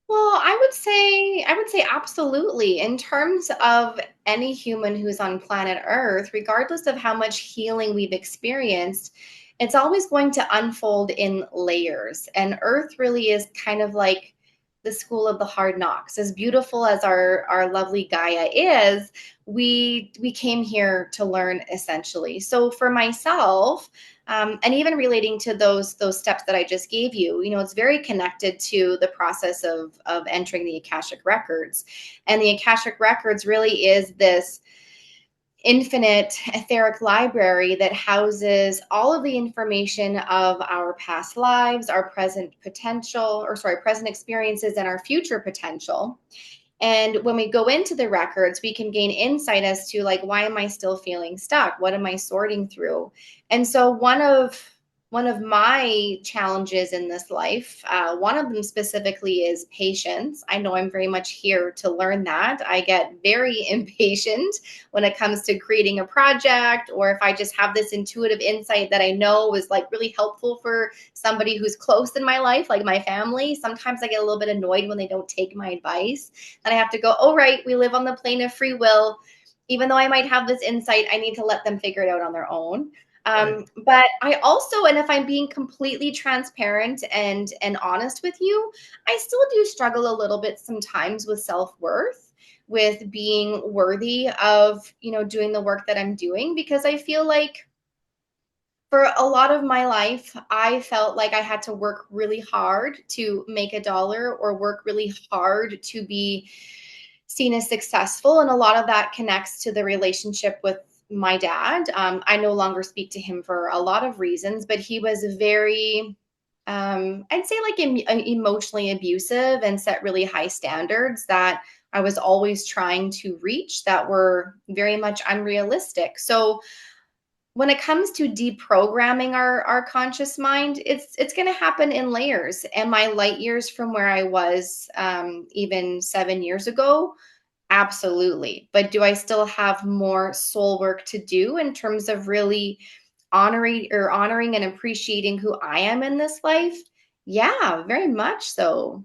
Well, I would say absolutely. In terms of any human who's on planet Earth, regardless of how much healing we've experienced, it's always going to unfold in layers. And Earth really is kind of like the school of the hard knocks. As beautiful as our lovely Gaia is, we came here to learn essentially. So for myself, and even relating to those steps that I just gave you, it's very connected to the process of entering the Akashic Records. And the Akashic Records really is this infinite etheric library that houses all of the information of our past lives, our present potential, or sorry, present experiences, and our future potential. And when we go into the records, we can gain insight as to, like, why am I still feeling stuck? What am I sorting through? And so one of my challenges in this life, one of them specifically is patience. I know I'm very much here to learn that. I get very impatient when it comes to creating a project, or if I just have this intuitive insight that I know is like really helpful for somebody who's close in my life, like my family. Sometimes I get a little bit annoyed when they don't take my advice. And I have to go, oh, right, we live on the plane of free will. Even though I might have this insight, I need to let them figure it out on their own. Right. But I also, and if I'm being completely transparent and honest with you, I still do struggle a little bit sometimes with self-worth, with being worthy of, doing the work that I'm doing, because I feel like for a lot of my life, I felt like I had to work really hard to make a dollar or work really hard to be seen as successful. And a lot of that connects to the relationship with my dad. I no longer speak to him for a lot of reasons, but he was very, I'd say, like emotionally abusive and set really high standards that I was always trying to reach that were very much unrealistic. So when it comes to deprogramming our conscious mind, it's going to happen in layers. Am I light years from where I was even 7 years ago? Absolutely. But do I still have more soul work to do in terms of really honoring and appreciating who I am in this life? Yeah, very much so.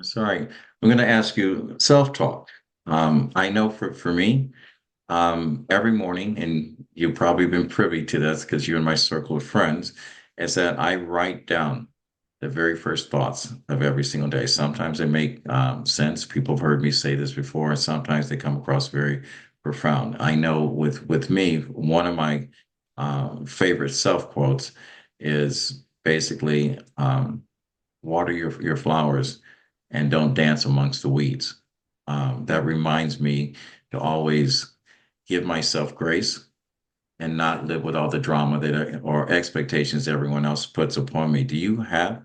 Sorry, I'm going to ask you self-talk. I know for me, every morning, and you've probably been privy to this because you're in my circle of friends, is that I write down the very first thoughts of every single day. Sometimes they make sense. People have heard me say this before, and sometimes they come across very profound. I know with me, one of my favorite self quotes is basically water your flowers and don't dance amongst the weeds. That reminds me to always give myself grace and not live with all the drama that or expectations everyone else puts upon me. Do you have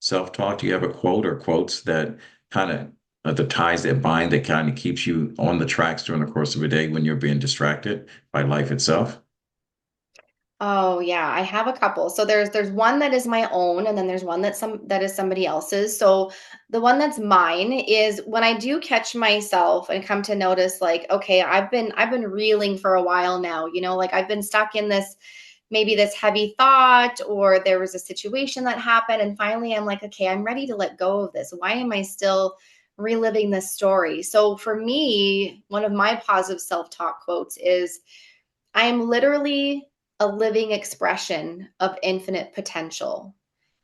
self-talk? Do you have a quote or quotes that kind of the ties that bind that kind of keeps you on the tracks during the course of a day when you're being distracted by life itself? Oh yeah, I have a couple. So there's one that is my own, and then there's one that is somebody else's. So the one that's mine is when I do catch myself and come to notice like, okay, I've been reeling for a while now, like I've been stuck in this, maybe this heavy thought, or there was a situation that happened, and finally I'm like, okay, I'm ready to let go of this. Why am I still reliving this story? So for me, one of my positive self-talk quotes is, I am literally a living expression of infinite potential,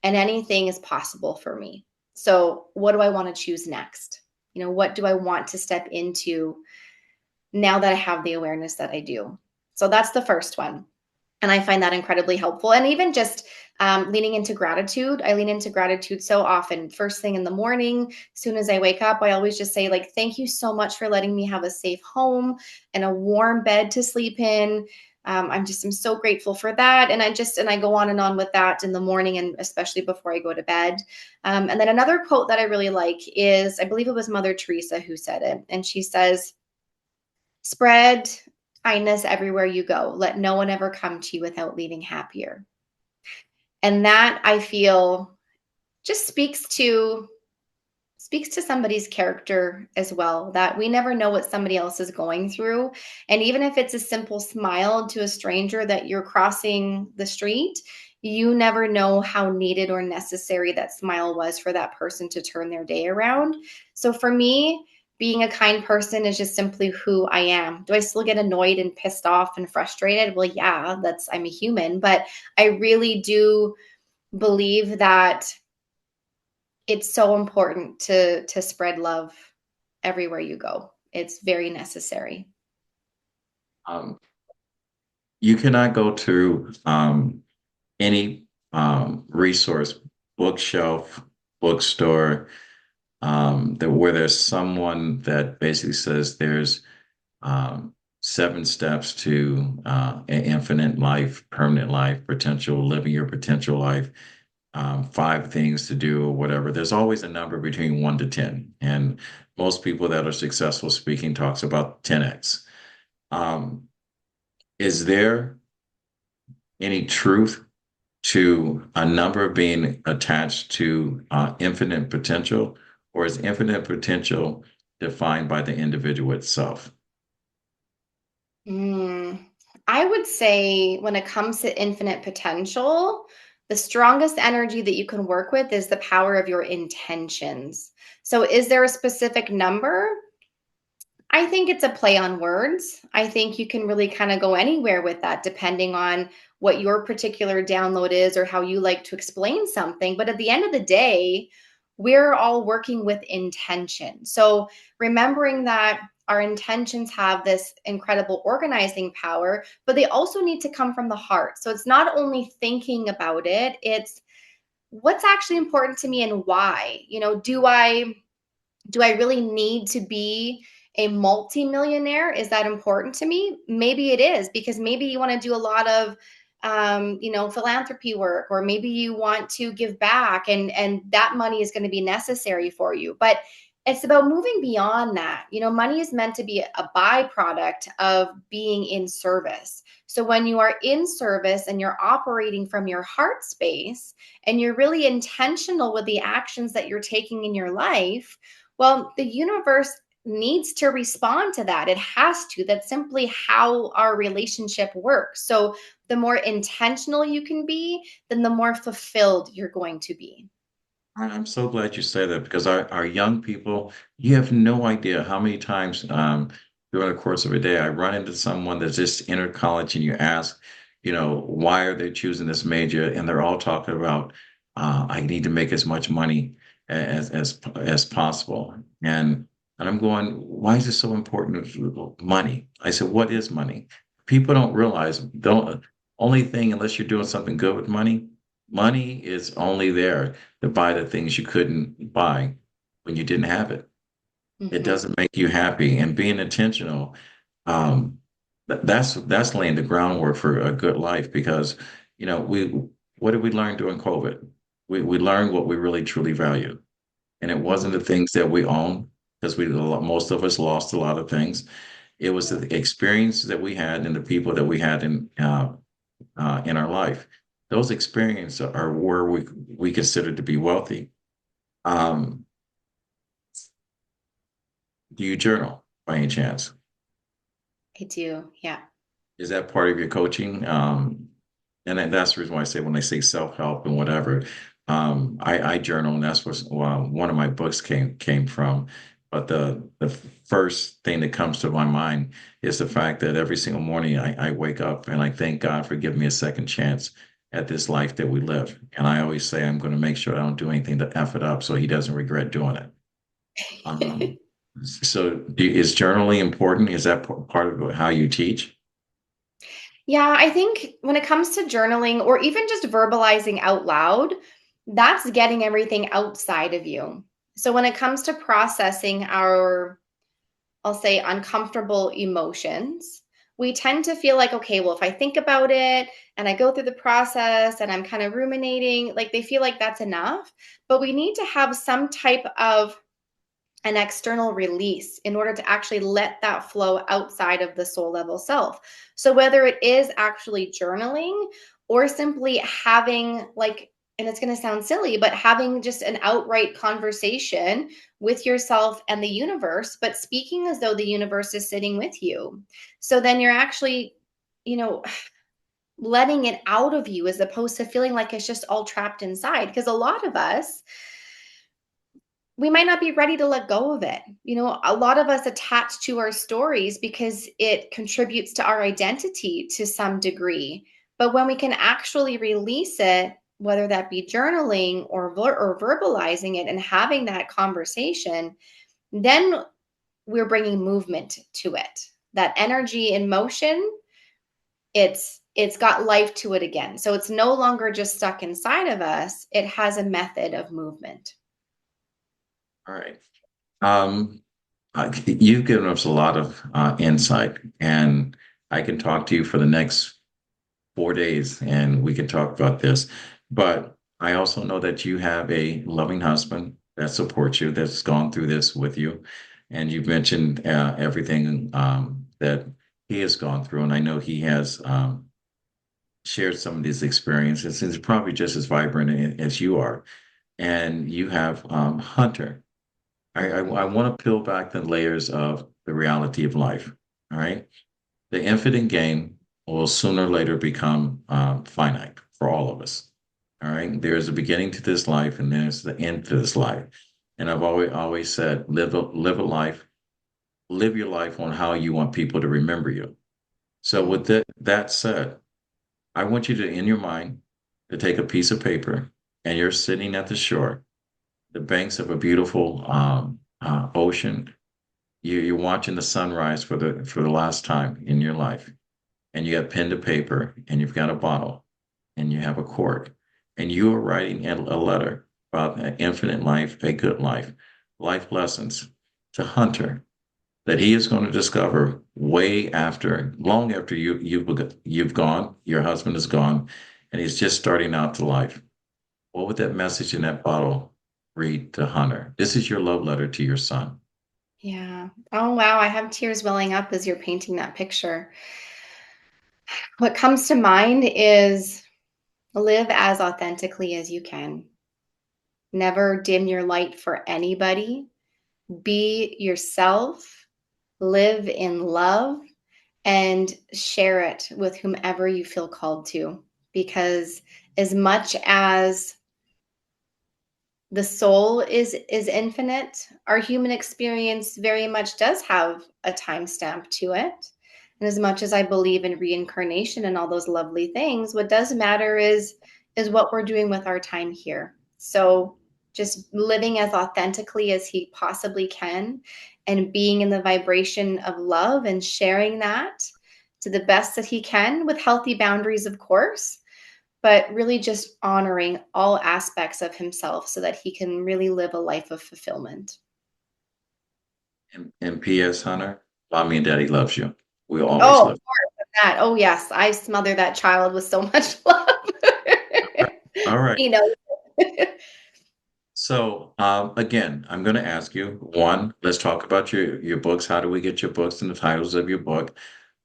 and anything is possible for me. So, what do I want to choose next? What do I want to step into now that I have the awareness that I do? So, that's the first one. And I find that incredibly helpful. And even just leaning into gratitude, I lean into gratitude so often. First thing in the morning, as soon as I wake up, I always just say, like, thank you so much for letting me have a safe home and a warm bed to sleep in. I'm so grateful for that. And I go on and on with that in the morning, and especially before I go to bed. And then another quote that I really like is, I believe it was Mother Teresa who said it. And she says, spread kindness everywhere you go. Let no one ever come to you without leaving happier. And that, I feel, just speaks to somebody's character as well, that we never know what somebody else is going through. And even if it's a simple smile to a stranger that you're crossing the street, you never know how needed or necessary that smile was for that person to turn their day around. So for me, being a kind person is just simply who I am. Do I still get annoyed and pissed off and frustrated? Well, yeah, I'm a human, but I really do believe that it's so important to spread love everywhere you go. It's very necessary. Um, you cannot go to any resource, bookshelf, bookstore, where there's someone that basically says there's um, 7 steps to infinite life, permanent life, potential, living your potential life, 5 things to do, or whatever. There's always a number between 1 to 10. And most people that are successful speaking talks about 10x. Um, is there any truth to a number being attached to infinite potential, or is infinite potential defined by the individual itself? Mm, I would say when it comes to infinite potential, the strongest energy that you can work with is the power of your intentions. So, is there a specific number? I think it's a play on words. I think you can really kind of go anywhere with that, depending on what your particular download is or how you like to explain something. But at the end of the day, we're all working with intention. So remembering that our intentions have this incredible organizing power, but they also need to come from the heart. So it's not only thinking about it, it's what's actually important to me and why. Do I really need to be a multimillionaire? Is that important to me? Maybe it is, because maybe you want to do a lot of philanthropy work, or maybe you want to give back, and that money is going to be necessary for you. But it's about moving beyond that. Money is meant to be a byproduct of being in service. So when you are in service and you're operating from your heart space and you're really intentional with the actions that you're taking in your life, well, the universe needs to respond to that. It has to. That's simply how our relationship works. So the more intentional you can be, then the more fulfilled you're going to be. I'm so glad you say that because our young people, you have no idea how many times during the course of a day I run into someone that's just entered college and you ask, why are they choosing this major? And they're all talking about, I need to make as much money as possible. And I'm going, why is it so important? Money. I said, what is money? People don't realize, don't only thing unless you're doing something good with money, money is only there to buy the things you couldn't buy when you didn't have it. It Mhm. doesn't make you happy. And being intentional, um, that's laying the groundwork for a good life because, we what did we learn during COVID? We learned what we really truly value. And it wasn't Mhm. the things that we own, because most of us lost a lot of things. It was the experience that we had and the people that we had in our life. Those experiences are where we consider to be wealthy. Um, do you journal by any chance? I do. Yeah. Is that part of your coaching? That's the reason why I say when I say self-help and whatever, I journal, and that's what one of my books came from. But the first thing that comes to my mind is the fact that every single morning I wake up and I thank God for giving me a second chance at this life that we live. And I always say I'm going to make sure I don't do anything to F it up so he doesn't regret doing it. Um, is journaling important? Is that part of how you teach? Yeah, I think when it comes to journaling or even just verbalizing out loud, that's getting everything outside of you. So when it comes to processing our, I'll say, uncomfortable emotions, we tend to feel like, okay, well, if I think about it and I go through the process and I'm kind of ruminating, like they feel like that's enough. But we need to have some type of an external release in order to actually let that flow outside of the soul level self. So whether it is actually journaling or simply having like, and it's going to sound silly, but having just an outright conversation with yourself and the universe, but speaking as though the universe is sitting with you. So then you're actually, you know, letting it out of you as opposed to feeling like it's just all trapped inside. Because a lot of us, we might not be ready to let go of it. A lot of us attach to our stories because it contributes to our identity to some degree. But when we can actually release it, whether that be journaling or verbalizing it and having that conversation, then we're bringing movement to it. That energy in motion, it's got life to it again. So it's no longer just stuck inside of us. It has a method of movement. All right. Um, you've given us a lot of insight, and I can talk to you for the next 4 days, and we can talk about this. But I also know that you have a loving husband that supports you, that's gone through this with you, and you've mentioned everything that he has gone through, and I know he has shared some of these experiences, and he's probably just as vibrant as you are. And you have Hunter. I want to peel back the layers of the reality of life. All right. The infinite game will sooner or later become finite for all of us. All right. There's a beginning to this life and there's the end to this life. And I've always said, live a life, live your life on how you want people to remember you. So Mm. with that said, I want you to, in your mind, to take a piece of paper and you're sitting at the shore, the banks of a beautiful ocean. You're watching the sunrise for the last time in your life, and you have pen to paper, and you've got a bottle, and you have a cork, and you are writing a letter about an infinite life, a good life, life lessons to Hunter that he is going to discover way after, long after you've gone, your husband is gone, and he's just starting out to life. What would that message in that bottle read to Hunter. This is your love letter to your son. Yeah. Oh, wow. I have tears welling up as you're painting that picture. What comes to mind is live as authentically as you can. Never dim your light for anybody. Be yourself. Live in love and share it with whomever you feel called to. Because as much as the soul is infinite, our human experience very much does have a timestamp to it. And as much as I believe in reincarnation and all those lovely things, what does matter is what we're doing with our time here. So just living as authentically as he possibly can and being in the vibration of love and sharing that to the best that he can with healthy boundaries, of course, but really just honoring all aspects of himself so that he can really live a life of fulfillment. And P.S. Hunter, mommy and daddy loves you. We'll always Oh, love that. Oh, yes. I smother that child with so much love. you. All right. You know, So again, I'm going to ask you one. Let's talk about your books. How do we get your books and the titles of your book?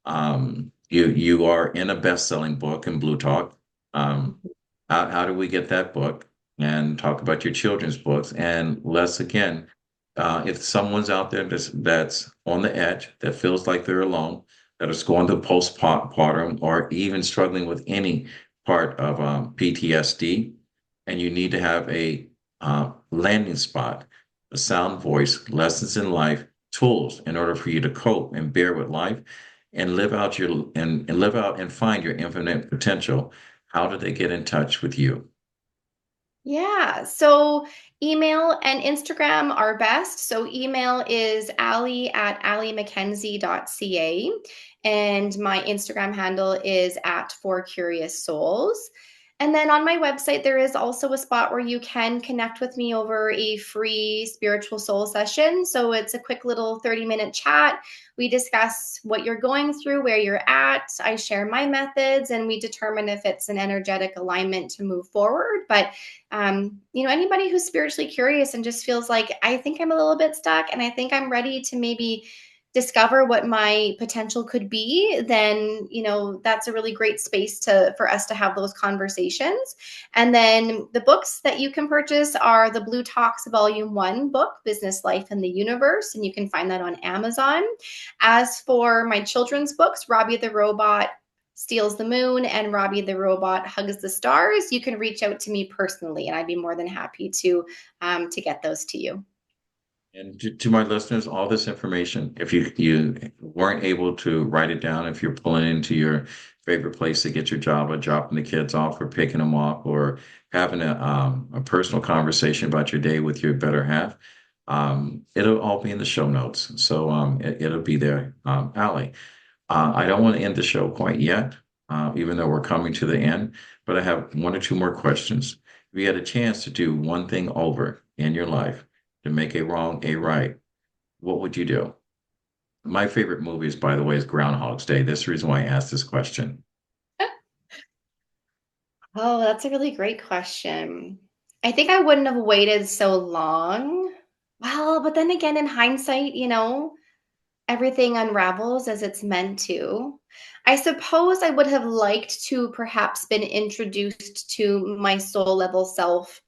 You are in a best-selling book in Blue Talk. Um, how do we get that book? And talk about your children's books. And let's again, if someone's out there that's on the edge, that feels like they're alone, that is going through postpartum or even struggling with any part of PTSD, and you need to have a landing spot, a sound voice, lessons in life, tools in order for you to cope and bear with life and live out and live out and find your infinite potential. How do they get in touch with you? yeah. So email and Instagram are best. So email is Alli at allimackenzie.ca. And my Instagram handle is at For Curious Souls. And then on my website, there is also a spot where you can connect with me over a free spiritual soul session. So it's a quick little 30-minute chat. We discuss what you're going through, where you're at. I share my methods, and we determine if it's an energetic alignment to move forward. But anybody who's spiritually curious and just feels like, I think I'm a little bit stuck and I think I'm ready to maybe discover what my potential could be, then, that's a really great space for us to have those conversations. And then the books that you can purchase are the Blue Talks Volume 1 book, Business, Life, and the Universe. And you can find that on Amazon. As for my children's books, Robbie the Robot Steals the Moon and Robbie the Robot Hugs the Stars, you can reach out to me personally, and I'd be more than happy to get those to you. And to my listeners, all this information, if you weren't able to write it down, if you're pulling into your favorite place to get your job or dropping the kids off or picking them off or having a personal conversation about your day with your better half, it'll all be in the show notes. So it'll be there. Alli, I don't want to end the show quite yet, even though we're coming to the end, but I have one or two more questions. If you had a chance to do one thing over in your life to make a wrong a right, what would you do? My favorite movies, by the way, is Groundhog's Day. This is the reason why I asked this question. Oh, that's a really great question. I think I wouldn't have waited so long. Well, but then again, in hindsight, everything unravels as it's meant to. I suppose I would have liked to perhaps been introduced to my soul level self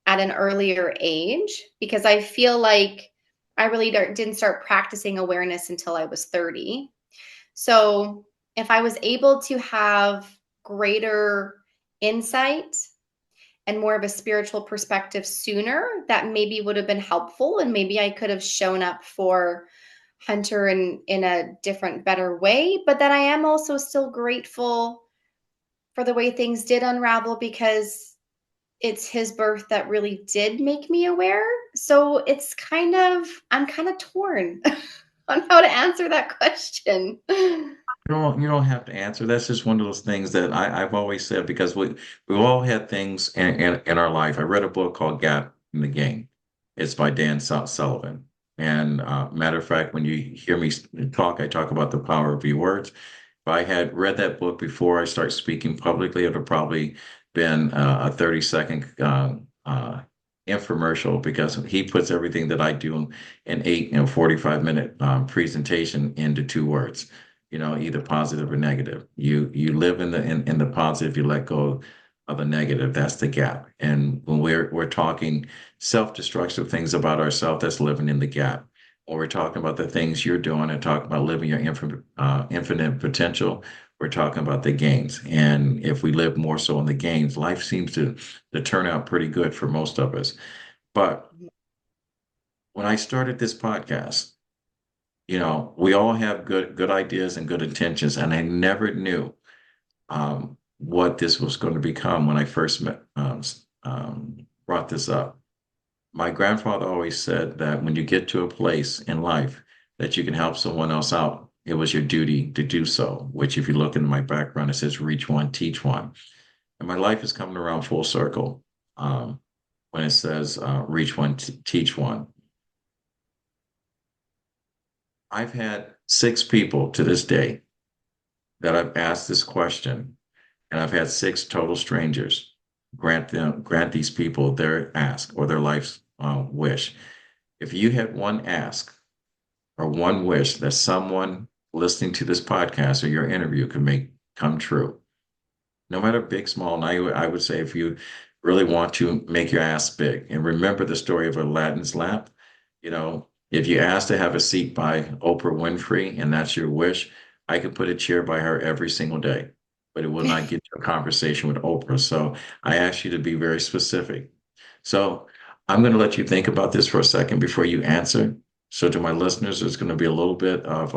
at an earlier age, because I feel like I really didn't start practicing awareness until I was 30. So if I was able to have greater insight and more of a spiritual perspective sooner, that maybe would have been helpful. And maybe I could have shown up for Hunter in a different, better way. But then I am also still grateful for the way things did unravel, because it's his birth that really did make me aware. So I'm kind of torn on how to answer that question. You don't have to answer. That's just one of those things that I've always said because we've all had things in our life. I read a book called Gap in the Game. It's by Dan Sullivan. And matter of fact, when you hear me talk, I talk about the power of your words. If I had read that book before I start speaking publicly, it would have probably been a 30-second infomercial because he puts everything that I do in 45-minute presentation into 2 words, either positive or negative. You live in the positive, you let go of the negative. That's the gap. And when we're talking self-destructive things about ourselves, that's living in the gap. When we're talking about the things you're doing and talking about living your infinite potential, we're talking about the gains. And if we live more so in the gains, life seems to turn out pretty good for most of us. But when I started this podcast, we all have good ideas and good intentions, and I never knew what this was going to become when I first brought this up. My grandfather always said that when you get to a place in life that you can help someone else out, it was your duty to do so. Which, if you look into my background, it says reach one, teach one, and my life is coming around full circle. When it says reach one, teach one. I've had 6 people to this day that I've asked this question, and I've had 6 total strangers grant these people their ask or their life's wish. If you had one ask or one wish that someone listening to this podcast or your interview could make come true, no matter big, small, and I would say if you really want to make your ass big, and remember the story of Aladdin's lamp, if you ask to have a seat by Oprah Winfrey and that's your wish, I could put a chair by her every single day, but it will not get you a conversation with Oprah. So I ask you to be very specific. So I'm going to let you think about this for a second before you answer. So to my listeners, there's going to be a little bit of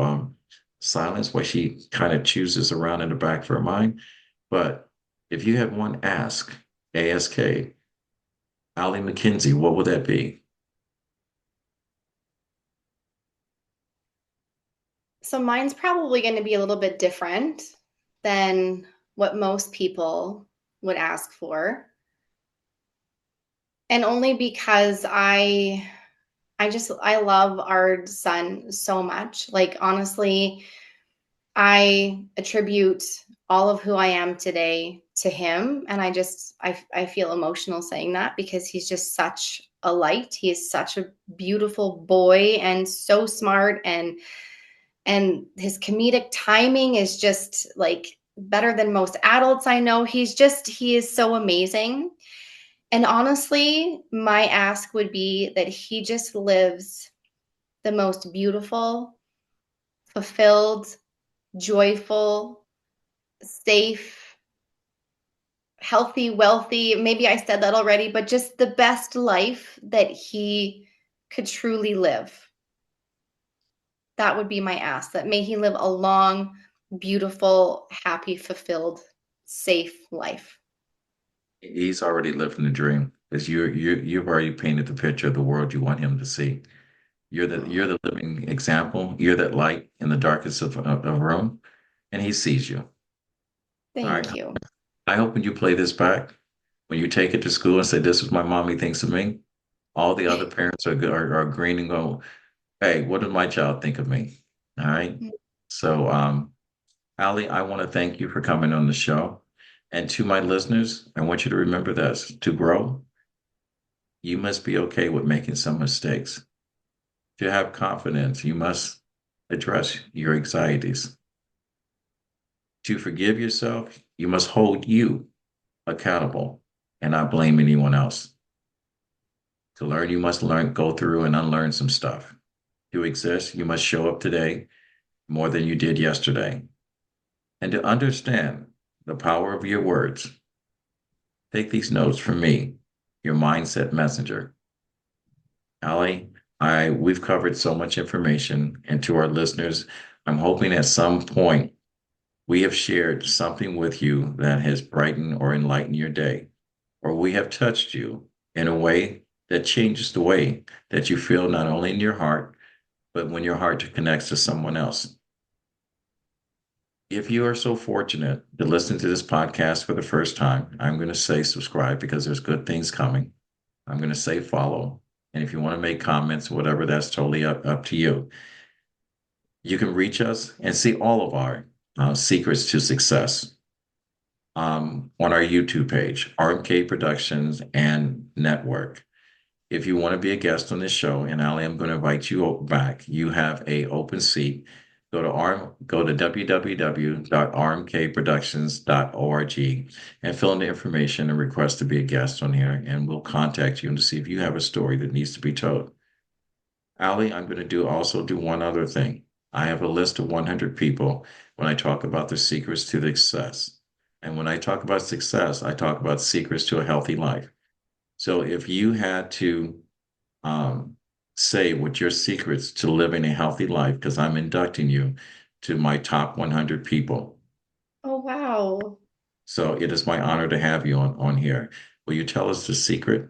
silence while she kind of chooses around in the back of her mind. But if you had one ask, Alli MacKenzie, what would that be? So mine's probably going to be a little bit different than what most people would ask for. And only because I love our son so much. Like, honestly, I attribute all of who I am today to him. And I feel emotional saying that because he's just such a light. He is such a beautiful boy and so smart, and his comedic timing is just like better than most adults I know. He is so amazing. And honestly, my ask would be that he just lives the most beautiful, fulfilled, joyful, safe, healthy, wealthy. Maybe I said that already, but just the best life that he could truly live. That would be my ask. That may he live a long, beautiful, happy, fulfilled, safe life. He's already living the dream because you've already painted the picture of the world you want him to see. You're the living example. You're that light in the darkest of a room, and he sees you. All right. Thank you. I hope when you play this back, when you take it to school and say, "This is my mommy thinks of me," all the other parents are agreeing and go, "Hey, what does my child think of me?" All right. So, Alli, I want to thank you for coming on the show. And to my listeners, I want you to remember this: to grow, you must be okay with making some mistakes. To have confidence, you must address your anxieties. To forgive yourself, you must hold you accountable and not blame anyone else. To learn, you must go through and unlearn some stuff. To exist, you must show up today more than you did yesterday. And to understand the power of your words, take these notes from me, your mindset messenger. Alli, we've covered so much information, and to our listeners, I'm hoping at some point we have shared something with you that has brightened or enlightened your day, or we have touched you in a way that changes the way that you feel not only in your heart, but when your heart connects to someone else. If you are so fortunate to listen to this podcast for the first time, I'm going to say subscribe because there's good things coming. I'm going to say follow. And if you want to make comments, whatever, that's totally up to you. You can reach us and see all of our secrets to success on our YouTube page, RMK Productions and Network. if you want to be a guest on this show, and Alli, I'm going to invite you back. You have a open seat. Go to www.rmkproductions.org and fill in the information and request to be a guest on here, and we'll contact you and to see if you have a story that needs to be told. Alli, I'm going to also do one other thing. I have a list of 100 people when I talk about the secrets to success. And when I talk about success, I talk about secrets to a healthy life. So if you had to um, say what your secrets to living a healthy life, because I'm inducting you to my top 100 people. Oh, wow. So it is my honor to have you on here. Will you tell us the secret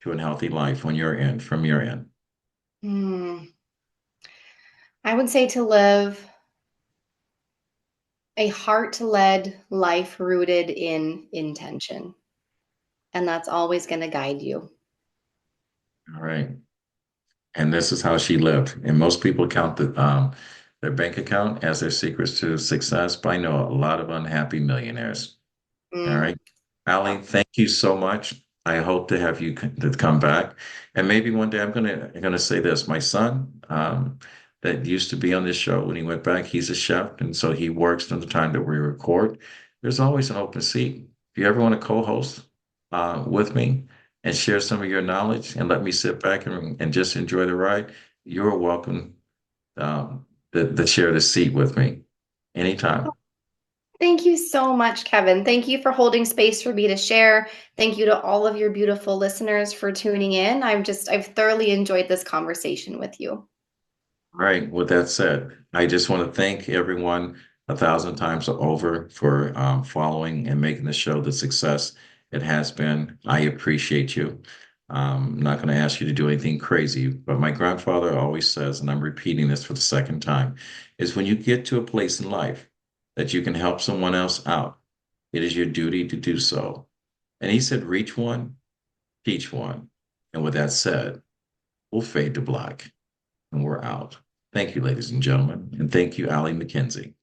to a healthy life when you're in, from your end? Hmm. I would say to live a heart-led life rooted in intention. And that's always going to guide you. All right. And this is how she lived. And most people count their bank account as their secrets to success, but I know a lot of unhappy millionaires. All Mm. right. Alli, thank you so much. I hope to have you to come back. And maybe one day I'm gonna say this. My son, that used to be on this show when he went back, he's a chef, and so he works in the time that we record. There's always an open seat. If you ever want to co-host with me and share some of your knowledge and let me sit back and just enjoy the ride, you're welcome to share the seat with me anytime. Thank you so much, Kevin. Thank you for holding space for me to share. Thank you to all of your beautiful listeners for tuning in. I've thoroughly enjoyed this conversation with you. All right. With that said, I just want to thank everyone 1,000 times over for following and making the show the success it has been. I appreciate you. I'm not going to ask you to do anything crazy, but my grandfather always says, and I'm repeating this for the second time, is when you get to a place in life that you can help someone else out, it is your duty to do so. And he said, reach one, teach one. And with that said, we'll fade to black and we're out. Thank you, ladies and gentlemen. And thank you, Alli MacKenzie.